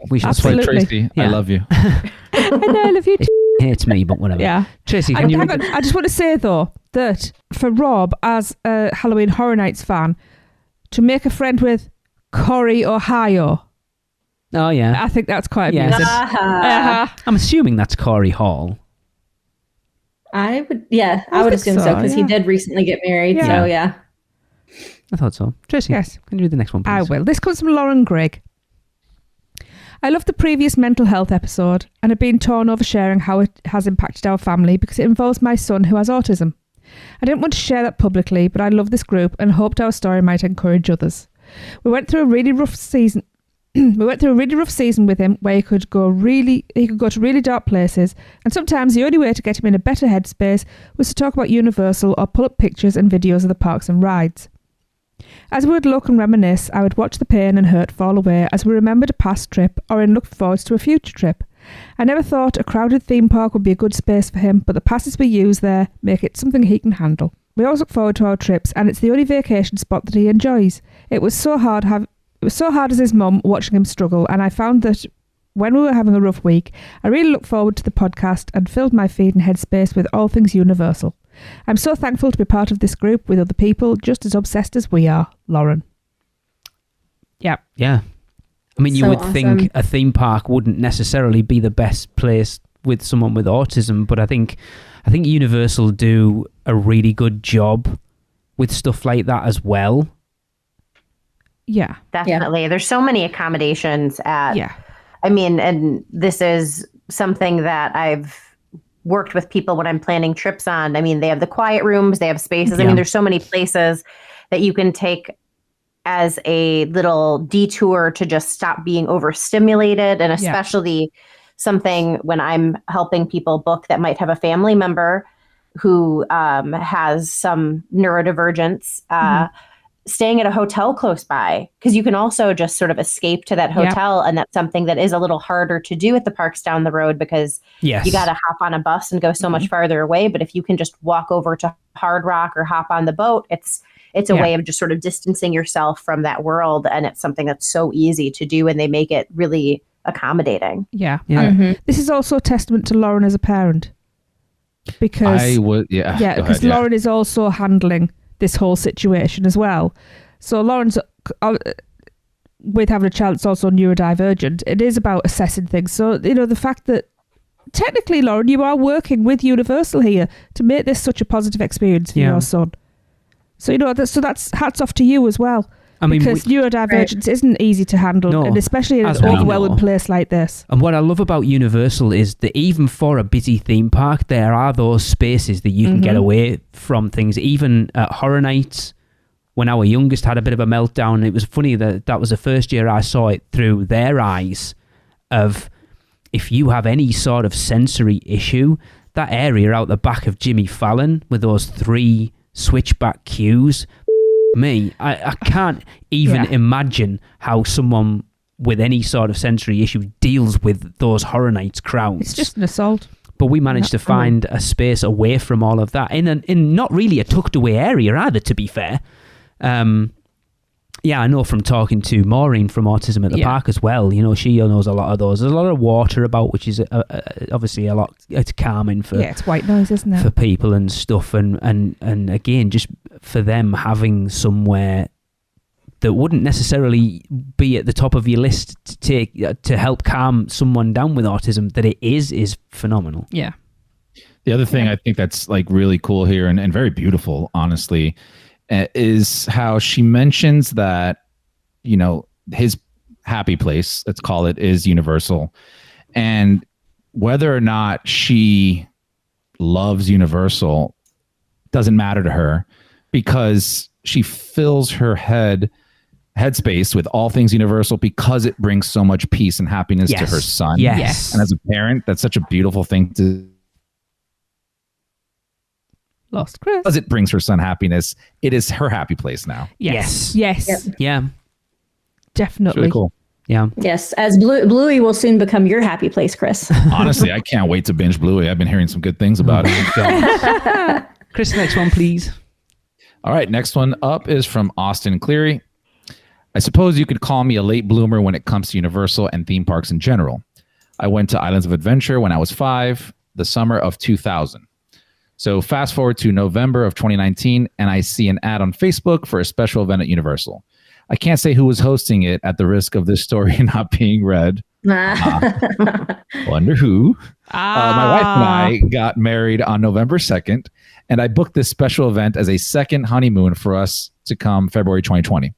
We should Absolutely. Tracy, I love you. And I love you too. It hates me, but whatever. Yeah. Tracy, I just want to say, though, that for Rob, as a Halloween Horror Nights fan, to make a friend with Corey Ohio... Oh, yeah. I think that's quite amusing. I'm assuming that's Corey Hall. I would assume so because he did recently get married. Yeah. So, yeah. I thought so. Tracy, yes. Can you do the next one, please? I will. This comes from Lauren Grigg. I loved the previous mental health episode and have been torn over sharing how it has impacted our family because it involves my son who has autism. I didn't want to share that publicly, but I love this group and hoped our story might encourage others. We went through a really rough season. We went through a really rough season with him where he could go to really dark places, and sometimes the only way to get him in a better headspace was to talk about Universal or pull up pictures and videos of the parks and rides. As we would look and reminisce, I would watch the pain and hurt fall away as we remembered a past trip or in look forward to a future trip. I never thought a crowded theme park would be a good space for him, but the passes we use there make it something he can handle. We always look forward to our trips, and it's the only vacation spot that he enjoys. It was so hard as his mum watching him struggle, and I found that when we were having a rough week, I really looked forward to the podcast and filled my feed and headspace with all things Universal. I'm so thankful to be part of this group with other people just as obsessed as we are. Lauren. Yeah. I mean, you would think a theme park wouldn't necessarily be the best place with someone with autism, but I think Universal do a really good job with stuff like that as well. Yeah. Definitely. There's so many accommodations I mean, and this is something that I've worked with people when I'm planning trips on. I mean, they have the quiet rooms, they have spaces. I mean, there's so many places that you can take as a little detour to just stop being overstimulated. And especially something when I'm helping people book that might have a family member who has some neurodivergence, staying at a hotel close by, because you can also just sort of escape to that hotel. And that's something that is a little harder to do at the parks down the road because you got to hop on a bus and go so much farther away. But if you can just walk over to Hard Rock or hop on the boat, it's a way of just sort of distancing yourself from that world. And it's something that's so easy to do, and they make it really accommodating. This is also a testament to Lauren as a parent, because Lauren is also handling this whole situation as well. So Lauren's with having a child that's also neurodivergent, it is about assessing things. So, the fact that technically, Lauren, you are working with Universal here to make this such a positive experience for your son. So, that's hats off to you as well. I mean, because neurodivergence isn't easy to handle, and especially in an overwhelming place like this. And what I love about Universal is that even for a busy theme park, there are those spaces that you can get away from things. Even at Horror Nights, when our youngest had a bit of a meltdown, it was funny that was the first year I saw it through their eyes of, if you have any sort of sensory issue, that area out the back of Jimmy Fallon with those 3 switchback queues, I can't even imagine how someone with any sort of sensory issue deals with those Horror Nights crowds. It's just an assault. But we managed to find a space away from all of that in not really a tucked away area either, to be fair. I know from talking to Maureen from Autism at the Park as well, she knows a lot of those. There's a lot of water about, which is obviously a lot, it's calming for... it's white noise, isn't it? For people and stuff. And again, just for them having somewhere that wouldn't necessarily be at the top of your list to help calm someone down with autism, that it is phenomenal. Yeah. The other thing I think that's like really cool here and very beautiful, honestly, is how she mentions that, his happy place, let's call it, is Universal. And whether or not she loves Universal doesn't matter to her, because she fills her headspace with all things Universal because it brings so much peace and happiness to her son. Yes. And as a parent, that's such a beautiful thing to... Lost Chris. Because it brings her son happiness, it is her happy place now. Yes. Yep. Yeah. Definitely. It's really cool. Yeah. Yes. As Bluey will soon become your happy place, Chris. Honestly, I can't wait to binge Bluey. I've been hearing some good things about it. Chris, next one, please. All right. Next one up is from Austin Cleary. I suppose you could call me a late bloomer when it comes to Universal and theme parks in general. I went to Islands of Adventure when I was 5, the summer of 2000. So fast forward to November of 2019, and I see an ad on Facebook for a special event at Universal. I can't say who was hosting it at the risk of this story not being read. Wonder who. My wife and I got married on November 2nd, and I booked this special event as a second honeymoon for us to come February 2020.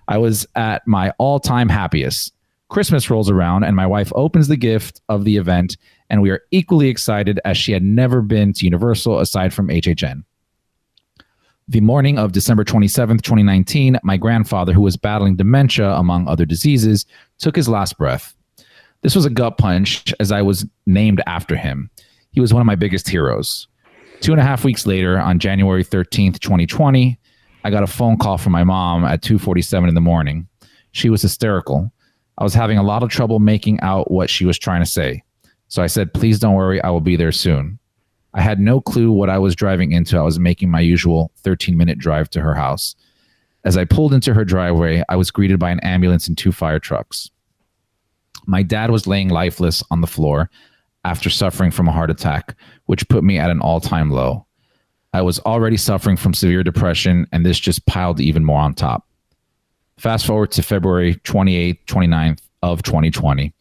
I was at my all-time happiest. Christmas rolls around, and my wife opens the gift of the event, and we are equally excited as she had never been to Universal aside from HHN. The morning of December 27th, 2019, my grandfather, who was battling dementia, among other diseases, took his last breath. This was a gut punch, as I was named after him. He was one of my biggest heroes. 2.5 weeks later, on January 13th, 2020, I got a phone call from my mom at 2:47 in the morning. She was hysterical. I was having a lot of trouble making out what she was trying to say. So I said, please don't worry, I will be there soon. I had no clue what I was driving into. I was making my usual 13-minute drive to her house. As I pulled into her driveway, I was greeted by an ambulance and 2 fire trucks. My dad was laying lifeless on the floor after suffering from a heart attack, which put me at an all-time low. I was already suffering from severe depression, and this just piled even more on top. Fast forward to February 28th, 29th of 2020,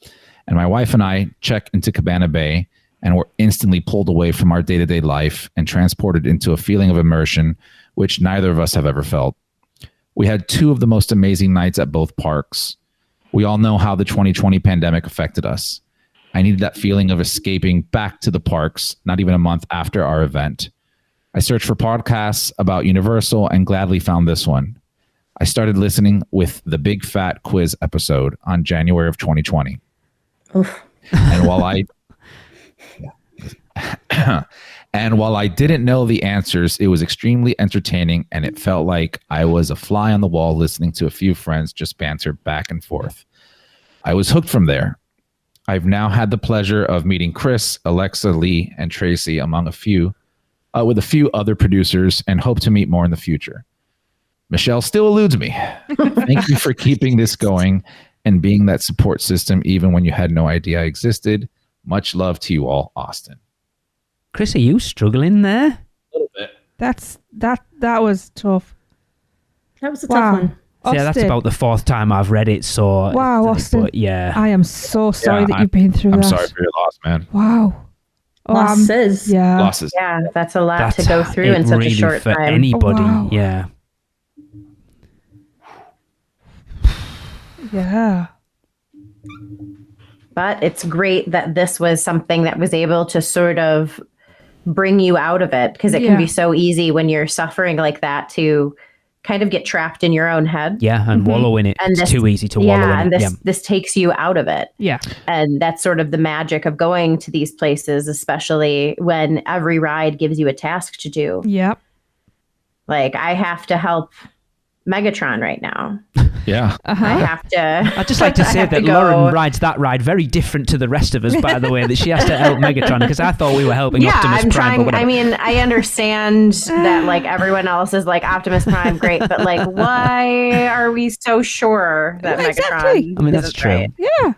and my wife and I check into Cabana Bay, and were instantly pulled away from our day-to-day life and transported into a feeling of immersion, which neither of us have ever felt. We had 2 of the most amazing nights at both parks. We all know how the 2020 pandemic affected us. I needed that feeling of escaping back to the parks, not even a month after our event. I searched for podcasts about Universal and gladly found this one. I started listening with the Big Fat Quiz episode on January of 2020. Oof. And while I didn't know the answers, it was extremely entertaining, and it felt like I was a fly on the wall listening to a few friends just banter back and forth. I was hooked from there. I've now had the pleasure of meeting Chris, Alexa, Lee, and Tracy, among a few, with a few other producers, and hope to meet more in the future. Michelle still eludes me. Thank you for keeping this going and being that support system even when you had no idea I existed. Much love to you all, Austin. Chris, are you struggling there? A little bit. That was tough. That was a tough one. Yeah, that's about the 4th time I've read it. So wow, Austin. But yeah, I am so sorry that you've been through I'm that. sorry for your loss, man. Wow. Losses. Yeah. Losses. Yeah, that's a lot to go through in such really a short for time. anybody. Wow. Yeah. Yeah. But it's great that this was something that was able to sort of bring you out of it, because it can be so easy when you're suffering like that to kind of get trapped in your own head. Yeah, and wallow in it. And it's this- too easy to wallow in and it. this takes you out of it. Yeah. And that's sort of the magic of going to these places, especially when every ride gives you a task to do. Yep. Like, I have to help Megatron right now. Yeah. I have to. I'd just like to say that Lauren rides that ride very different to the rest of us, by the way, that she has to help Megatron, because I thought we were helping Optimus I'm Prime. trying. But whatever. I mean, I understand that like everyone else is like Optimus Prime, great, but like, why are we so sure that Exactly. Megatron? I mean, that's is true. right? Yeah.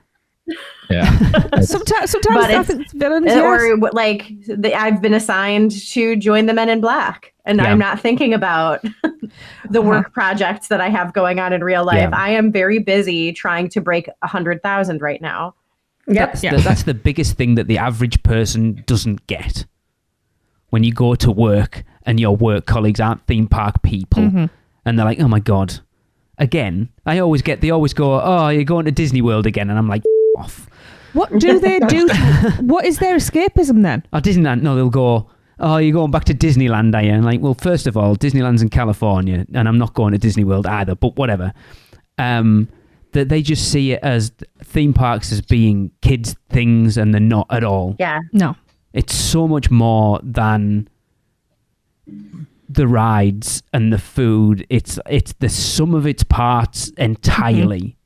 Yeah. Sometimes But I think it's villains. Or like, I've been assigned to join the Men in Black, and I'm not thinking about the work projects that I have going on in real life. Yeah. I am very busy trying to break 100,000 right now. Yep. That's the biggest thing that the average person doesn't get. When you go to work and your work colleagues aren't theme park people, and they're like, "Oh my god, again!" They always go, "Oh, you're going to Disney World again," and I'm like, "Off." What do they do? What is their escapism then? Oh, Disneyland? No, they'll go, "Oh, you're going back to Disneyland, are you?" And like, well, first of all, Disneyland's in California, and I'm not going to Disney World either. But whatever. That they just see it as theme parks as being kids' things, and they're not at all. Yeah. No. It's so much more than the rides and the food. It's the sum of its parts entirely,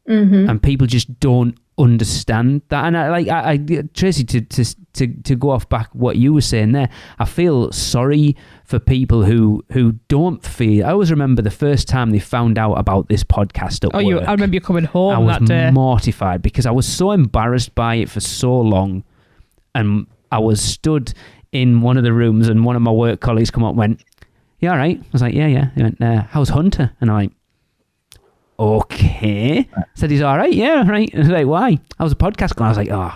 and people just don't understand that. And I Tracy, to go off back what you were saying there, I feel sorry for people who don't feel. I always remember the first time they found out about this podcast at work. I remember you coming home I was that day. mortified because I was so embarrassed by it for so long, and I was stood in one of the rooms, and one of my work colleagues come up and went, "You all right?" I was like, yeah. He went, "How's Hunter?" And I'm like, "Okay." I said, "He's all right, yeah, right." And I was like, "Why?" I was a podcast guy. I was like, "Oh."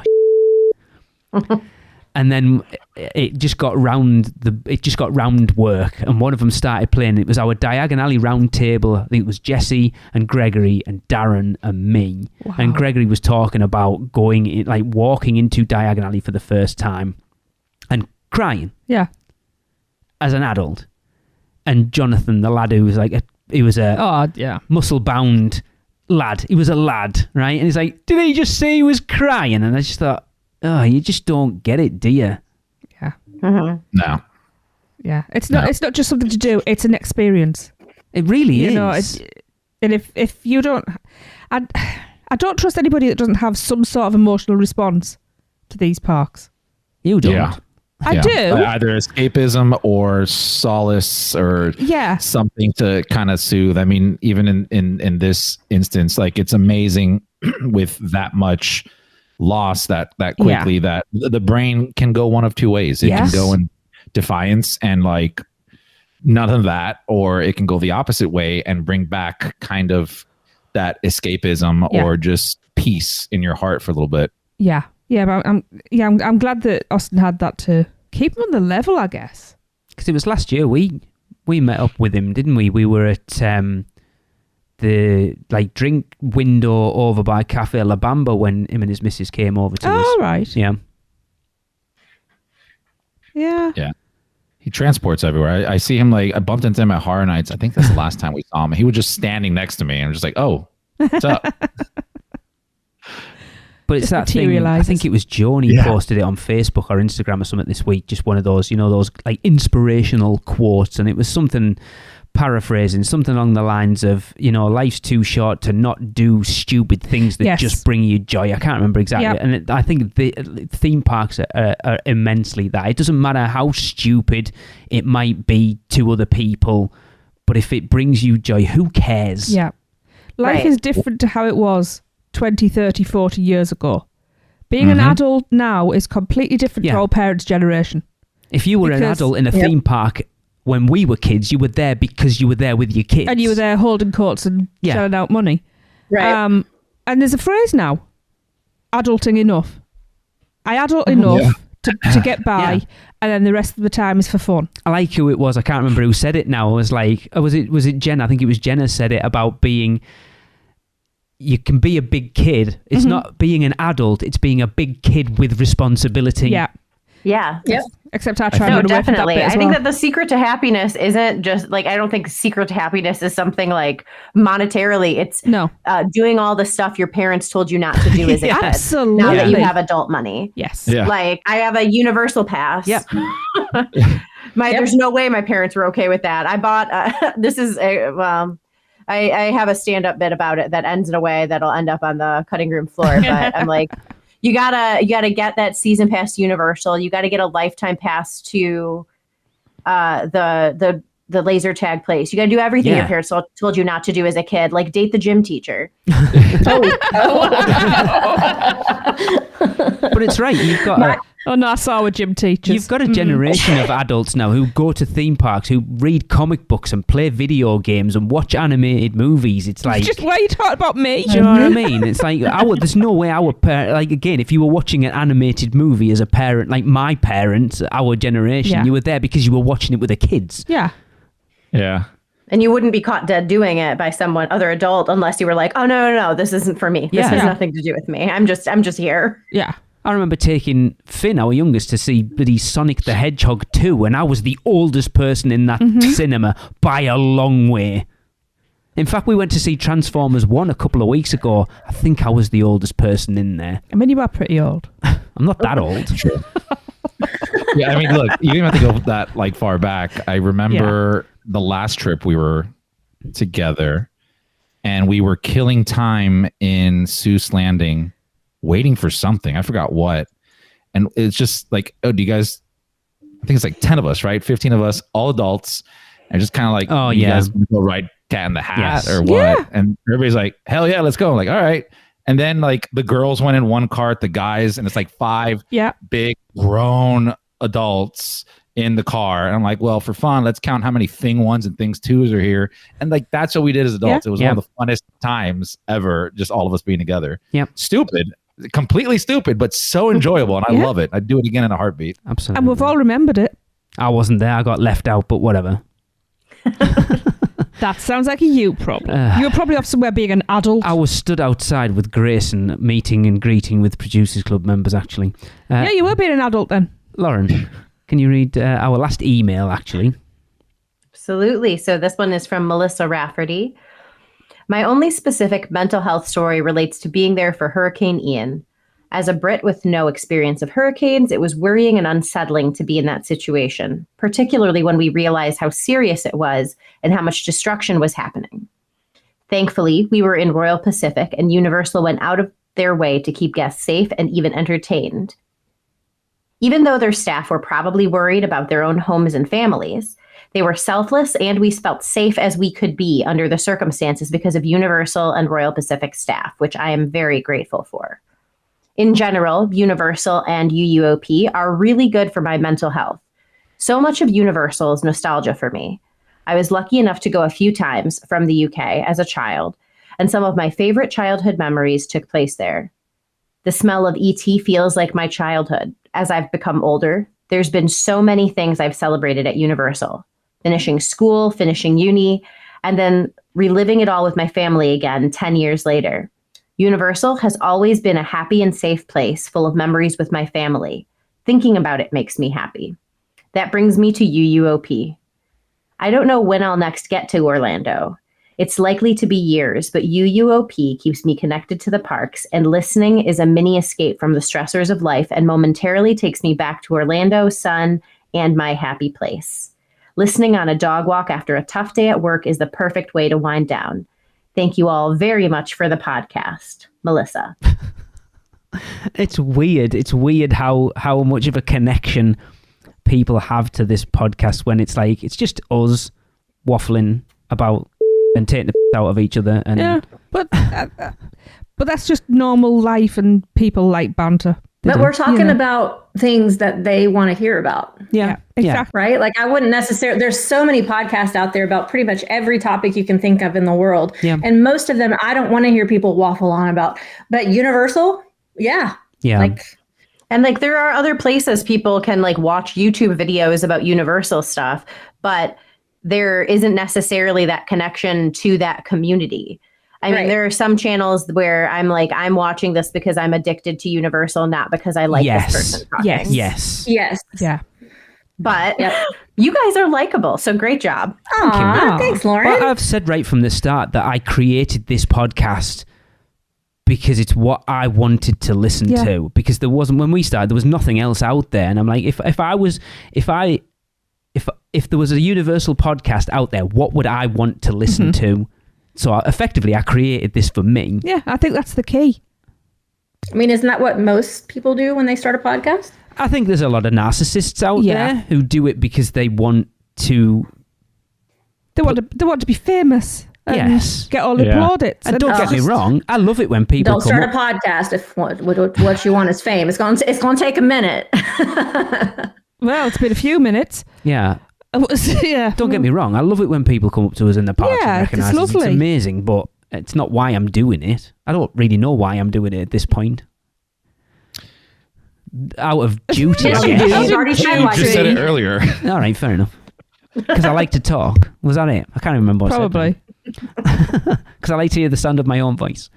And then it just got round work, and one of them started playing. It was our Diagon Alley round table. I think it was Jesse and Gregory and Darren and me. Wow. And Gregory was talking about walking into Diagon Alley for the first time and crying Yeah. as an adult. and Jonathan, the lad who was like he was a muscle-bound lad. He was a lad, right? And he's like, did he just say he was crying? And I just thought, oh, you just don't get it, do you? Yeah. Mm-hmm. No. Yeah. It's not just something to do. It's an experience. It really is. You know, and if you don't... I don't trust anybody that doesn't have some sort of emotional response to these parks. You don't. Yeah. I do. Either escapism or solace or something to kind of soothe. I mean, even in this instance, like it's amazing with that much loss that quickly that the brain can go one of two ways. It can go in defiance and like none of that, or it can go the opposite way and bring back kind of that escapism or just peace in your heart for a little bit. Yeah. Yeah, but I'm glad that Austin had that to keep him on the level, I guess. Because it was last year we met up with him, didn't we? We were at the like drink window over by Cafe La Bamba when him and his missus came over to us. Oh, right. Yeah. Yeah. Yeah. He transports everywhere. I see him like I bumped into him at Horror Nights. I think that's the last time we saw him. He was just standing next to me and I'm just like, oh, what's up? But it's that thing, I think it was Joni posted it on Facebook or Instagram or something this week, just one of those, those like inspirational quotes, and it was something, paraphrasing, something along the lines of, life's too short to not do stupid things that just bring you joy. I can't remember exactly. And I think the theme parks are immensely that. It doesn't matter how stupid it might be to other people, but if it brings you joy, who cares? Yeah. Life is different to how it was 20, 30, 40 years ago. Being an adult now is completely different to our parents' generation. If you were an adult in a theme park when we were kids, you were there because you were there with your kids. And you were there holding coats and shelling out money. Right. And there's a phrase now, adulting enough. I adult enough to get by, and then the rest of the time is for fun. I like who it was. I can't remember who said it now. I was like, was it Jen? I think it was Jenna said it about being... You can be a big kid. It's not being an adult. It's being a big kid with responsibility. Yeah. Yeah. Yep. Except I try to run away from that bit as I think that the secret to happiness isn't just like, I don't think secret to happiness is something like monetarily. It's doing all the stuff your parents told you not to do as a kid. Absolutely. Now that you have adult money. Yes. Yeah. Like I have a Universal Pass. Yep. There's no way my parents were okay with that. I bought, I have a stand-up bit about it that ends in a way that'll end up on the cutting room floor. But I'm like, you gotta get that season pass to Universal. You gotta get a lifetime pass to the laser tag place. You gotta do everything your parents told you not to do as a kid, like date the gym teacher. But it's right. You've got. I saw with gym teachers. You've got a generation of adults now who go to theme parks, who read comic books and play video games and watch animated movies. It's like... Why are you talking about me? Do you know what I mean? It's like, there's no way our parents... Like, again, if you were watching an animated movie as a parent, like my parents, our generation, you were there because you were watching it with the kids. Yeah. Yeah. And you wouldn't be caught dead doing it by someone, other adult, unless you were like, oh, no, this isn't for me. This has nothing to do with me. I'm just here. Yeah. I remember taking Finn, our youngest, to see bloody Sonic the Hedgehog 2, and I was the oldest person in that cinema by a long way. In fact, we went to see Transformers 1 a couple of weeks ago. I think I was the oldest person in there. I mean, you are pretty old. I'm not that old. Yeah, I mean, look, you don't have to go that like far back. I remember the last trip we were together, and we were killing time in Seuss Landing, waiting for something. I forgot what. And it's just like, do you guys, I think it's like 10 of us, right? 15 of us, all adults. And just kind of like, you guys go ride Cat in the Hat or what? Yeah. And everybody's like, hell yeah, let's go. I'm like, all right. And then like the girls went in one cart, the guys, and it's like 5 big grown adults in the car. And I'm like, well, for fun, let's count how many Thing 1s and Things 2s are here. And like, that's what we did as adults. It was one of the funnest times ever, just all of us being together. Stupid. Completely stupid, but so enjoyable, and I love it. I'd do it again in a heartbeat. Absolutely. And we've all remembered it. I wasn't there. I got left out, but whatever. That sounds like a you problem. You were probably off somewhere being an adult. I was stood outside with Grayson, meeting and greeting with Producers Club members, actually. Yeah, you were being an adult then. Lauren, can you read our last email, actually? Absolutely. So this one is from Melissa Rafferty. My only specific mental health story relates to being there for Hurricane Ian. As a Brit with no experience of hurricanes, it was worrying and unsettling to be in that situation, particularly when we realized how serious it was and how much destruction was happening. Thankfully, we were in Royal Pacific, and Universal went out of their way to keep guests safe and even entertained. Even though their staff were probably worried about their own homes and families, they were selfless, and we felt safe as we could be under the circumstances because of Universal and Royal Pacific staff, which I am very grateful for. In general, Universal and UUOP are really good for my mental health. So much of Universal is nostalgia for me. I was lucky enough to go a few times from the UK as a child, and some of my favorite childhood memories took place there. The smell of ET feels like my childhood. As I've become older, there's been so many things I've celebrated at Universal. Finishing school, finishing uni, and then reliving it all with my family again 10 years later. Universal has always been a happy and safe place full of memories with my family. Thinking about it makes me happy. That brings me to UUOP. I don't know when I'll next get to Orlando. It's likely to be years, but UUOP keeps me connected to the parks, and listening is a mini escape from the stressors of life and momentarily takes me back to Orlando, sun, and my happy place. Listening on a dog walk after a tough day at work is the perfect way to wind down. Thank you all very much for the podcast. Melissa. It's weird. It's weird how much of a connection people have to this podcast when it's like, it's just us waffling about and taking the piss out of each other. And yeah, but that's just normal life, and people like banter. But we're talking about things that they want to hear about. Yeah, exactly. Right? Like, I wouldn't necessarily, there's so many podcasts out there about pretty much every topic you can think of in the world. Yeah. And most of them, I don't want to hear people waffle on about. But Universal, yeah. And there are other places people can watch YouTube videos about Universal stuff, but there isn't necessarily that connection to that community. I mean, there are some channels where I'm watching this because I'm addicted to Universal, not because I like this person talking. Yes. Yeah. But you guys are likable, so great job. Thanks, Lauren. Well, I've said right from the start that I created this podcast because it's what I wanted to listen to. Because there wasn't, when we started, there was nothing else out there, and I'm like, if there was a Universal podcast out there, what would I want to listen to? So effectively, I created this for me. Yeah, I think that's the key. I mean, isn't that what most people do when they start a podcast? I think there's a lot of narcissists out there who do it because they want to. They want to be famous. And get all the plaudits. And don't get me wrong, I love it when people don't start a podcast if what you want is fame. It's going to take a minute. Well, it's been a few minutes. Yeah. Don't get me wrong, I love it when people come up to us in the park and recognise us. It's amazing, but it's not why I'm doing it. I don't really know why I'm doing it at this point. Out of duty, I guess. You already just said it earlier. All right, fair enough. Because I like to talk. Was that it? I can't remember what Probably. I said. Because I like to hear the sound of my own voice.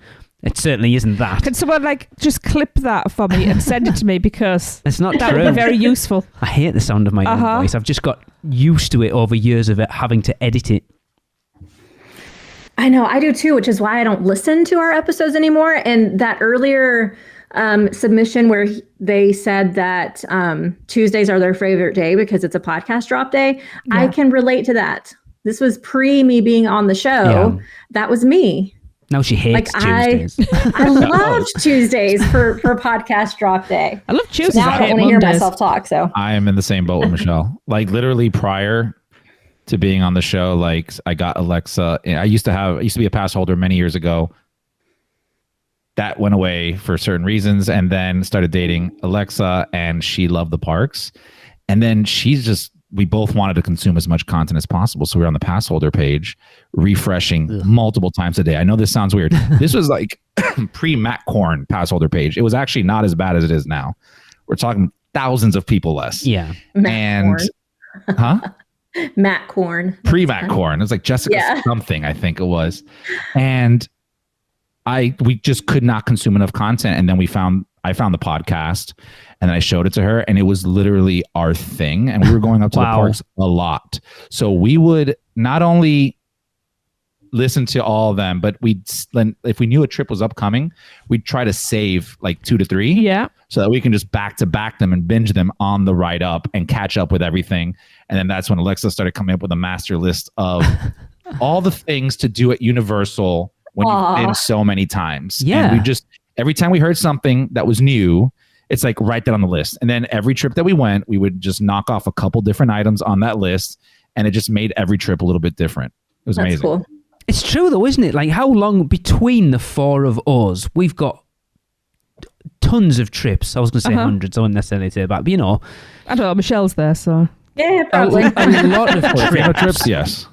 It certainly isn't that. Can someone just clip that for me and send it to me, because it's not that true. would be very useful. I hate the sound of my own voice. I've just got used to it over years of it having to edit it. I know, I do too, which is why I don't listen to our episodes anymore. And that earlier submission where they said that Tuesdays are their favorite day because it's a podcast drop day, I can relate to that. This was pre me being on the show. Yeah. That was me. No, she hates Tuesdays. I loved Tuesdays for podcast drop day. I love Tuesdays. Now I don't want to hear myself talk. So I am in the same boat with Michelle. Literally prior to being on the show, I got Alexa. I used to be a pass holder many years ago. That went away for certain reasons, and then started dating Alexa, and she loved the parks. And then we both wanted to consume as much content as possible. So we were on the pass holder page, refreshing multiple times a day. I know this sounds weird. This was pre-Matt Korn pass holder page. It was actually not as bad as it is now. We're talking thousands of people less. Yeah. Matt Korn. Pre-Matt Korn. It was Jessica something, I think it was. And we just could not consume enough content. And then we found I found the podcast and then I showed it to her, and it was literally our thing. And we were going up to the parks a lot. So we would not only listen to all of them, but if we knew a trip was upcoming, we'd try to save like 2 to 3. Yeah. So that we can just back to back them and binge them on the ride up and catch up with everything. And then that's when Alexa started coming up with a master list of all the things to do at Universal when you've been so many times. Yeah. And we just, every time we heard something that was new, it's like write that on the list. And then every trip that we went, we would just knock off a couple different items on that list. And it just made every trip a little bit different. It was amazing. Cool. It's true though, isn't it? Like how long between the 4 of us, we've got tons of trips. I was going to say hundreds. I wouldn't necessarily say that, but you know. I don't know. Michelle's there, so. Yeah, probably. A lot of trips, yes.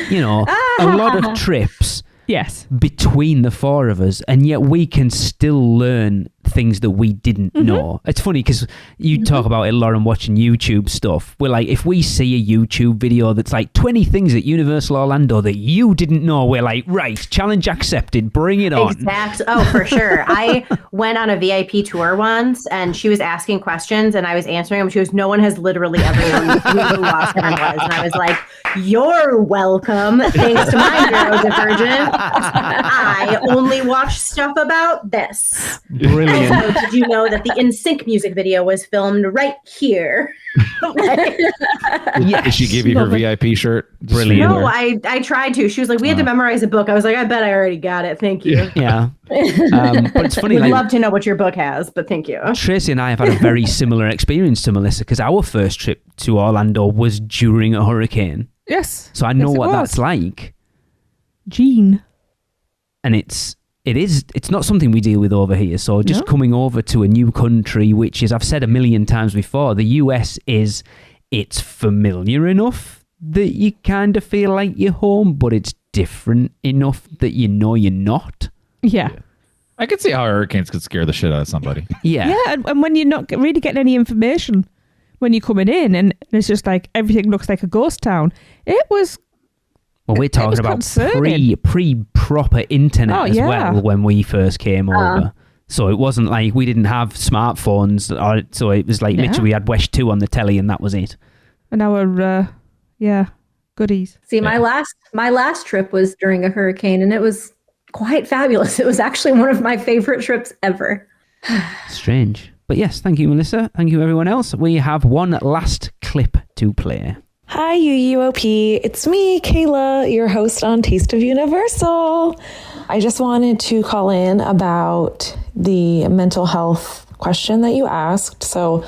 You know, a lot of trips. Yes. Between the 4 of us, and yet we can still learn things that we didn't know. It's funny because you talk about it, Lauren, watching YouTube stuff. We're like, if we see a YouTube video that's like 20 things at Universal Orlando that you didn't know, we're like, right, challenge accepted, bring it on. Exactly. Oh, for sure. I went on a VIP tour once, and she was asking questions, and I was answering them. She goes, no one has literally ever known who Lost One was. And I was like, you're welcome. Thanks to my neurodivergent, I only watch stuff about this. Brilliant. Also, did you know that the NSYNC music video was filmed right here? Did she give you her VIP shirt? Brilliant. No, I tried to. She was like, we had to memorize a book. I was like, I bet I already got it. Thank you. Yeah. But it's funny. Would love to know what your book has, but thank you. Tracy and I have had a very similar experience to Melissa because our first trip to Orlando was during a hurricane. Yes. So I know what that's like. Gene. And it's not something we deal with over here. So just coming over to a new country, which is, I've said a million times before, the US it's familiar enough that you kind of feel like you're home, but it's different enough that you know you're not. Yeah. I could see how hurricanes could scare the shit out of somebody. Yeah, and when you're not really getting any information when you're coming in, and it's just like everything looks like a ghost town. It was. Well, we're talking about pre-proper internet as well when we first came over. So it wasn't like we didn't have smartphones. So it was like literally we had Wesh 2 on the telly and that was it. And our, goodies. See, my last trip was during a hurricane, and it was quite fabulous. It was actually one of my favorite trips ever. Strange. But yes, thank you, Melissa. Thank you, everyone else. We have one last clip to play. Hi, UUOP. It's me, Kayla, your host on Taste of Universal. I just wanted to call in about the mental health question that you asked. So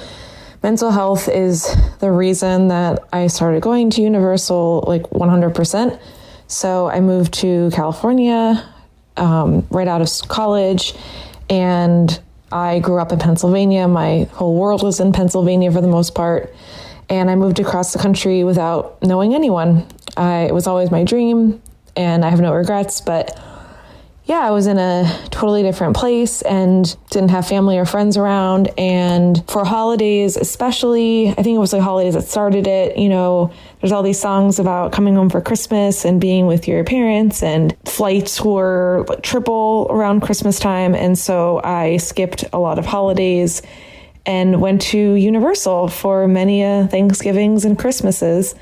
mental health is the reason that I started going to Universal, like 100%. So I moved to California right out of college, and I grew up in Pennsylvania. My whole world was in Pennsylvania for the most part. And I moved across the country without knowing anyone. It was always my dream, and I have no regrets. But yeah, I was in a totally different place and didn't have family or friends around. And for holidays, especially, I think it was the holidays that started it. You know, there's all these songs about coming home for Christmas and being with your parents, and flights were triple around Christmas time. And so I skipped a lot of holidays and went to Universal for many Thanksgivings and Christmases,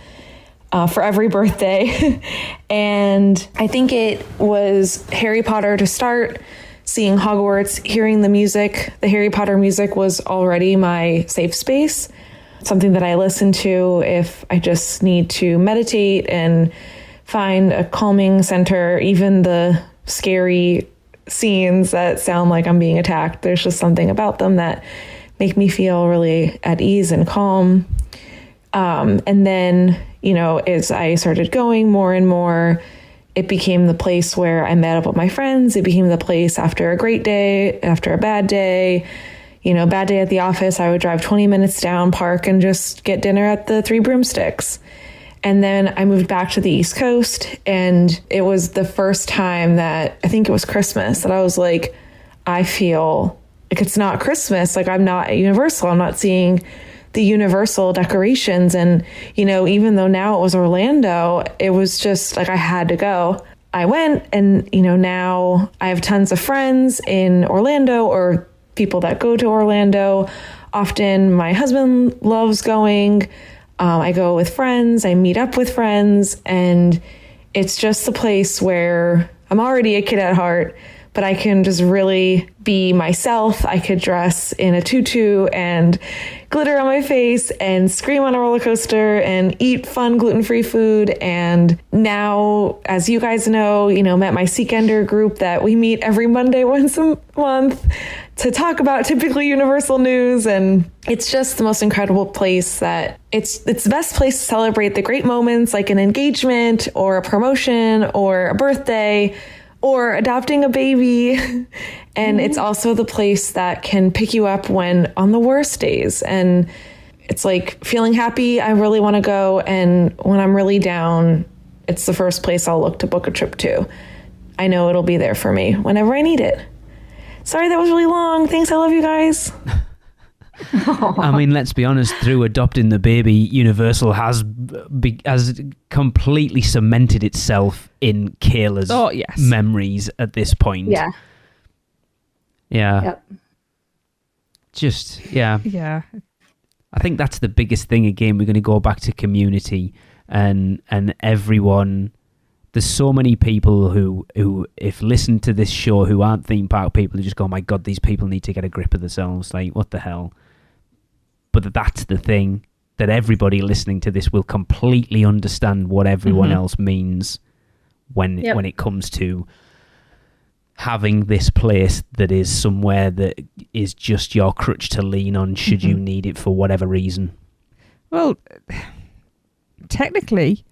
for every birthday. And I think it was Harry Potter to start, seeing Hogwarts, hearing the music. The Harry Potter music was already my safe space, something that I listen to if I just need to meditate and find a calming center. Even the scary scenes that sound like I'm being attacked, there's just something about them that make me feel really at ease and calm. And then, you know, as I started going more and more, it became the place where I met up with my friends. It became the place after a great day, after a bad day. You know, bad day at the office, I would drive 20 minutes down, park, and just get dinner at the Three Broomsticks. And then I moved back to the East Coast, and it was the first time that, I think it was Christmas, that I was like, I feel like it's not Christmas. Like, I'm not at Universal. I'm not seeing the Universal decorations. And, you know, even though now it was Orlando, it was just like I had to go. I went, and, you know, now I have tons of friends in Orlando or people that go to Orlando. Often my husband loves going. I go with friends, I meet up with friends, and it's just a place where I'm already a kid at heart, but I can just really be myself. I could dress in a tutu and glitter on my face and scream on a roller coaster and eat fun gluten-free food. And now, as you guys know, met my Seekender group that we meet every Monday once a month to talk about typically Universal news. And it's just the most incredible place that it's the best place to celebrate the great moments like an engagement or a promotion or a birthday or adopting a baby. And it's also the place that can pick you up when on the worst days. And it's like feeling happy, I really want to go. And when I'm really down, it's the first place I'll look to book a trip to. I know it'll be there for me whenever I need it. Sorry, that was really long. Thanks, I love you guys. I mean, let's be honest, through adopting the baby, Universal has completely cemented itself in Kayla's memories at this point. Yeah. Yeah. Yep. Yeah. I think that's the biggest thing. Again, we're going to go back to community and everyone. There's so many people who if listen to this show who aren't theme park people, who just go, oh my God, these people need to get a grip of themselves. Like, what the hell? But that's the thing, that everybody listening to this will completely understand what everyone else means when it comes to having this place that is somewhere that is just your crutch to lean on should you need it for whatever reason. Well, technically,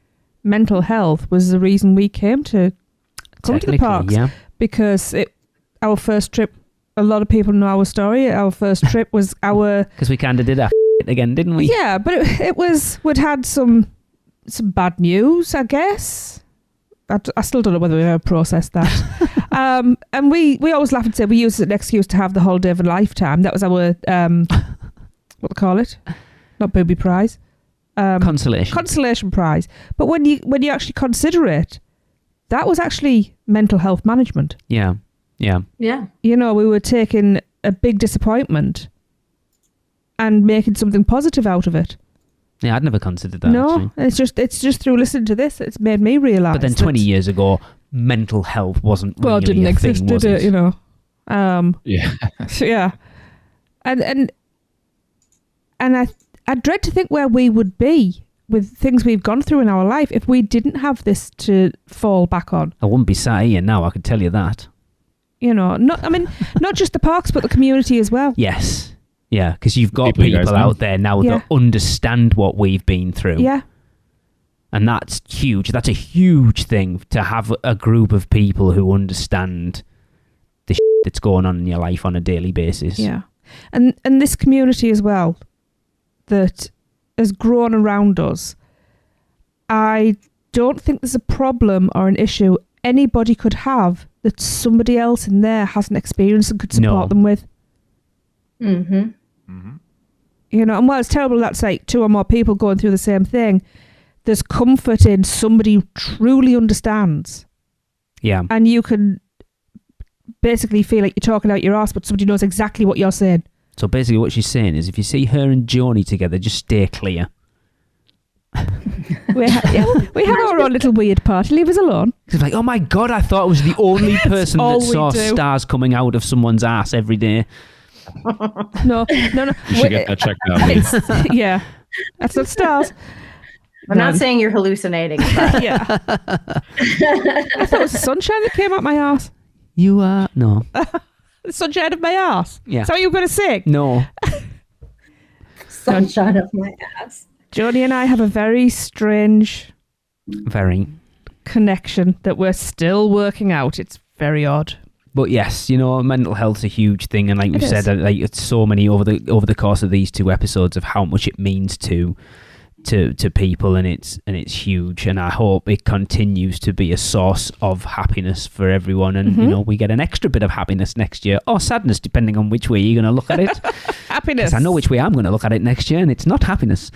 mental health was the reason we came to the parks. Yeah. Because our first trip, a lot of people know our story. Our first trip was our... Because we kind of did that again, didn't we? Yeah, but we'd had some bad news, I guess. I still don't know whether we ever processed that. And we always laugh and say we used it as an excuse to have the holiday of a lifetime. That was our, what do they call it? Not booby prize. Consolation prize. But when you actually consider it, that was actually mental health management. Yeah. We were taking a big disappointment and making something positive out of it. Yeah, I'd never considered that. No, actually. it's just through listening to this, it's made me realise. But then 20 years ago, mental health wasn't really didn't a exist, thing, did it? Yeah. So yeah, and I dread to think where we would be with things we've gone through in our life if we didn't have this to fall back on. I wouldn't be sat here now, I could tell you that. Not just the parks, but the community as well. Yes. Yeah, because you've got people out there now that understand what we've been through. Yeah. And that's huge. That's a huge thing, to have a group of people who understand the shit that's going on in your life on a daily basis. Yeah. And this community as well that has grown around us, I don't think there's a problem or an issue anybody could have that somebody else in there hasn't experienced and could support them with. Mm-hmm. And while it's terrible that's like two or more people going through the same thing, there's comfort in somebody who truly understands. Yeah. And you can basically feel like you're talking out your arse, but somebody knows exactly what you're saying. So basically what she's saying is if you see her and Joni together, just stay clear. we have our own little weird party. Leave us alone. It's like, oh my God, I thought I was the only person that saw stars coming out of someone's ass every day. No. You should get that checked out. Yeah, that's not stars. I'm not saying you're hallucinating. But. Yeah. I thought it was the sunshine that came out my ass. You are? No. The sunshine of my ass? Yeah. Is that what you were going to say? No. Sunshine of my ass. Joni and I have a very strange connection that we're still working out. It's very odd. But yes, mental health's a huge thing, and like we've said, it's so many over the course of these 2 episodes of how much it means to people, and it's huge. And I hope it continues to be a source of happiness for everyone, and we get an extra bit of happiness next year, or sadness, depending on which way you're going to look at it. Happiness. 'Cause I know which way I'm going to look at it next year, and it's not happiness.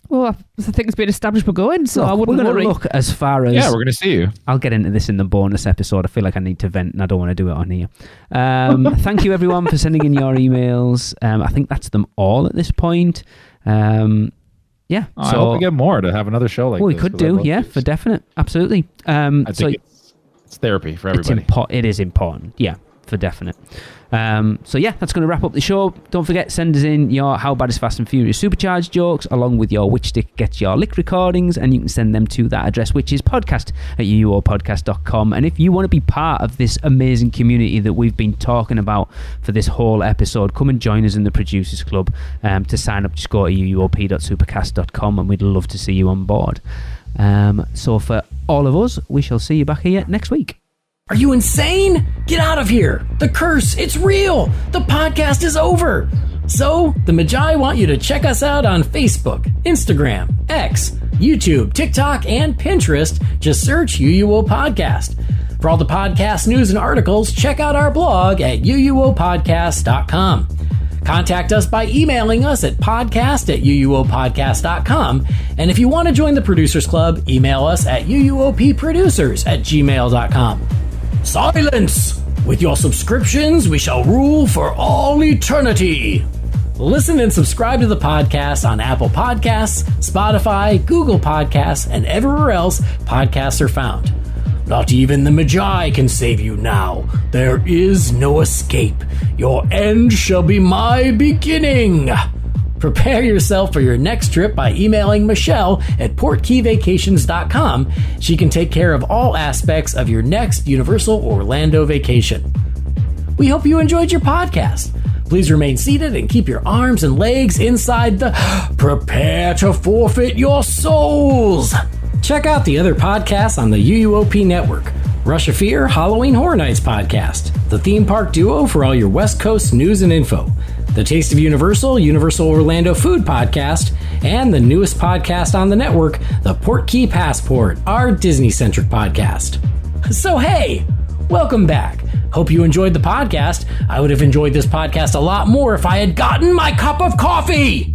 Well, I think it's been established we're going, so I wouldn't We're going worry. to look as far as... Yeah, we're going to see you. I'll get into this in the bonus episode. I feel like I need to vent and I don't want to do it on here. Thank you, everyone, for sending in your emails. I think that's them all at this point. Yeah. I hope we get more to have another show like this. We could do, yeah, for definite. Absolutely. I think it's therapy for everybody. It is important, yeah, for definite. So yeah, that's going to wrap up the show. Don't forget, send us in your How Bad is Fast and Furious Supercharged jokes along with your Which Stick Gets Your Lick recordings, and you can send them to that address, which is podcast@uuopodcast.com. And if you want to be part of this amazing community that we've been talking about for this whole episode, come and join us in the Producers Club. To sign up, just go to uuop.supercast.com and we'd love to see you on board. So for all of us, we shall see you back here next week. Are you insane? Get out of here. The curse, it's real. The podcast is over. So, the Magi want you to check us out on Facebook, Instagram, X, YouTube, TikTok, and Pinterest. Just search UUO Podcast. For all the podcast news and articles, check out our blog at uuopodcast.com. Contact us by emailing us at podcast@uuopodcast.com. And if you want to join the Producers Club, email us at uuopproducers@gmail.com. Silence! With your subscriptions, we shall rule for all eternity. Listen and subscribe to the podcast on Apple Podcasts, Spotify, Google Podcasts, and everywhere else podcasts are found. Not even the Magi can save you now. There is no escape. Your end shall be my beginning. Prepare yourself for your next trip by emailing Michelle at portkeyvacations.com. She can take care of all aspects of your next Universal Orlando vacation. We hope you enjoyed your podcast. Please remain seated and keep your arms and legs inside the prepare to forfeit your souls. Check out the other podcasts on the UUOP network. Rush of Fear, Halloween Horror Nights podcast, the theme park duo for all your West Coast news and info, the Taste of Universal, Universal Orlando Food podcast, and the newest podcast on the network, the Portkey Passport, our Disney-centric podcast. So hey, welcome back. Hope you enjoyed the podcast. I would have enjoyed this podcast a lot more if I had gotten my cup of coffee.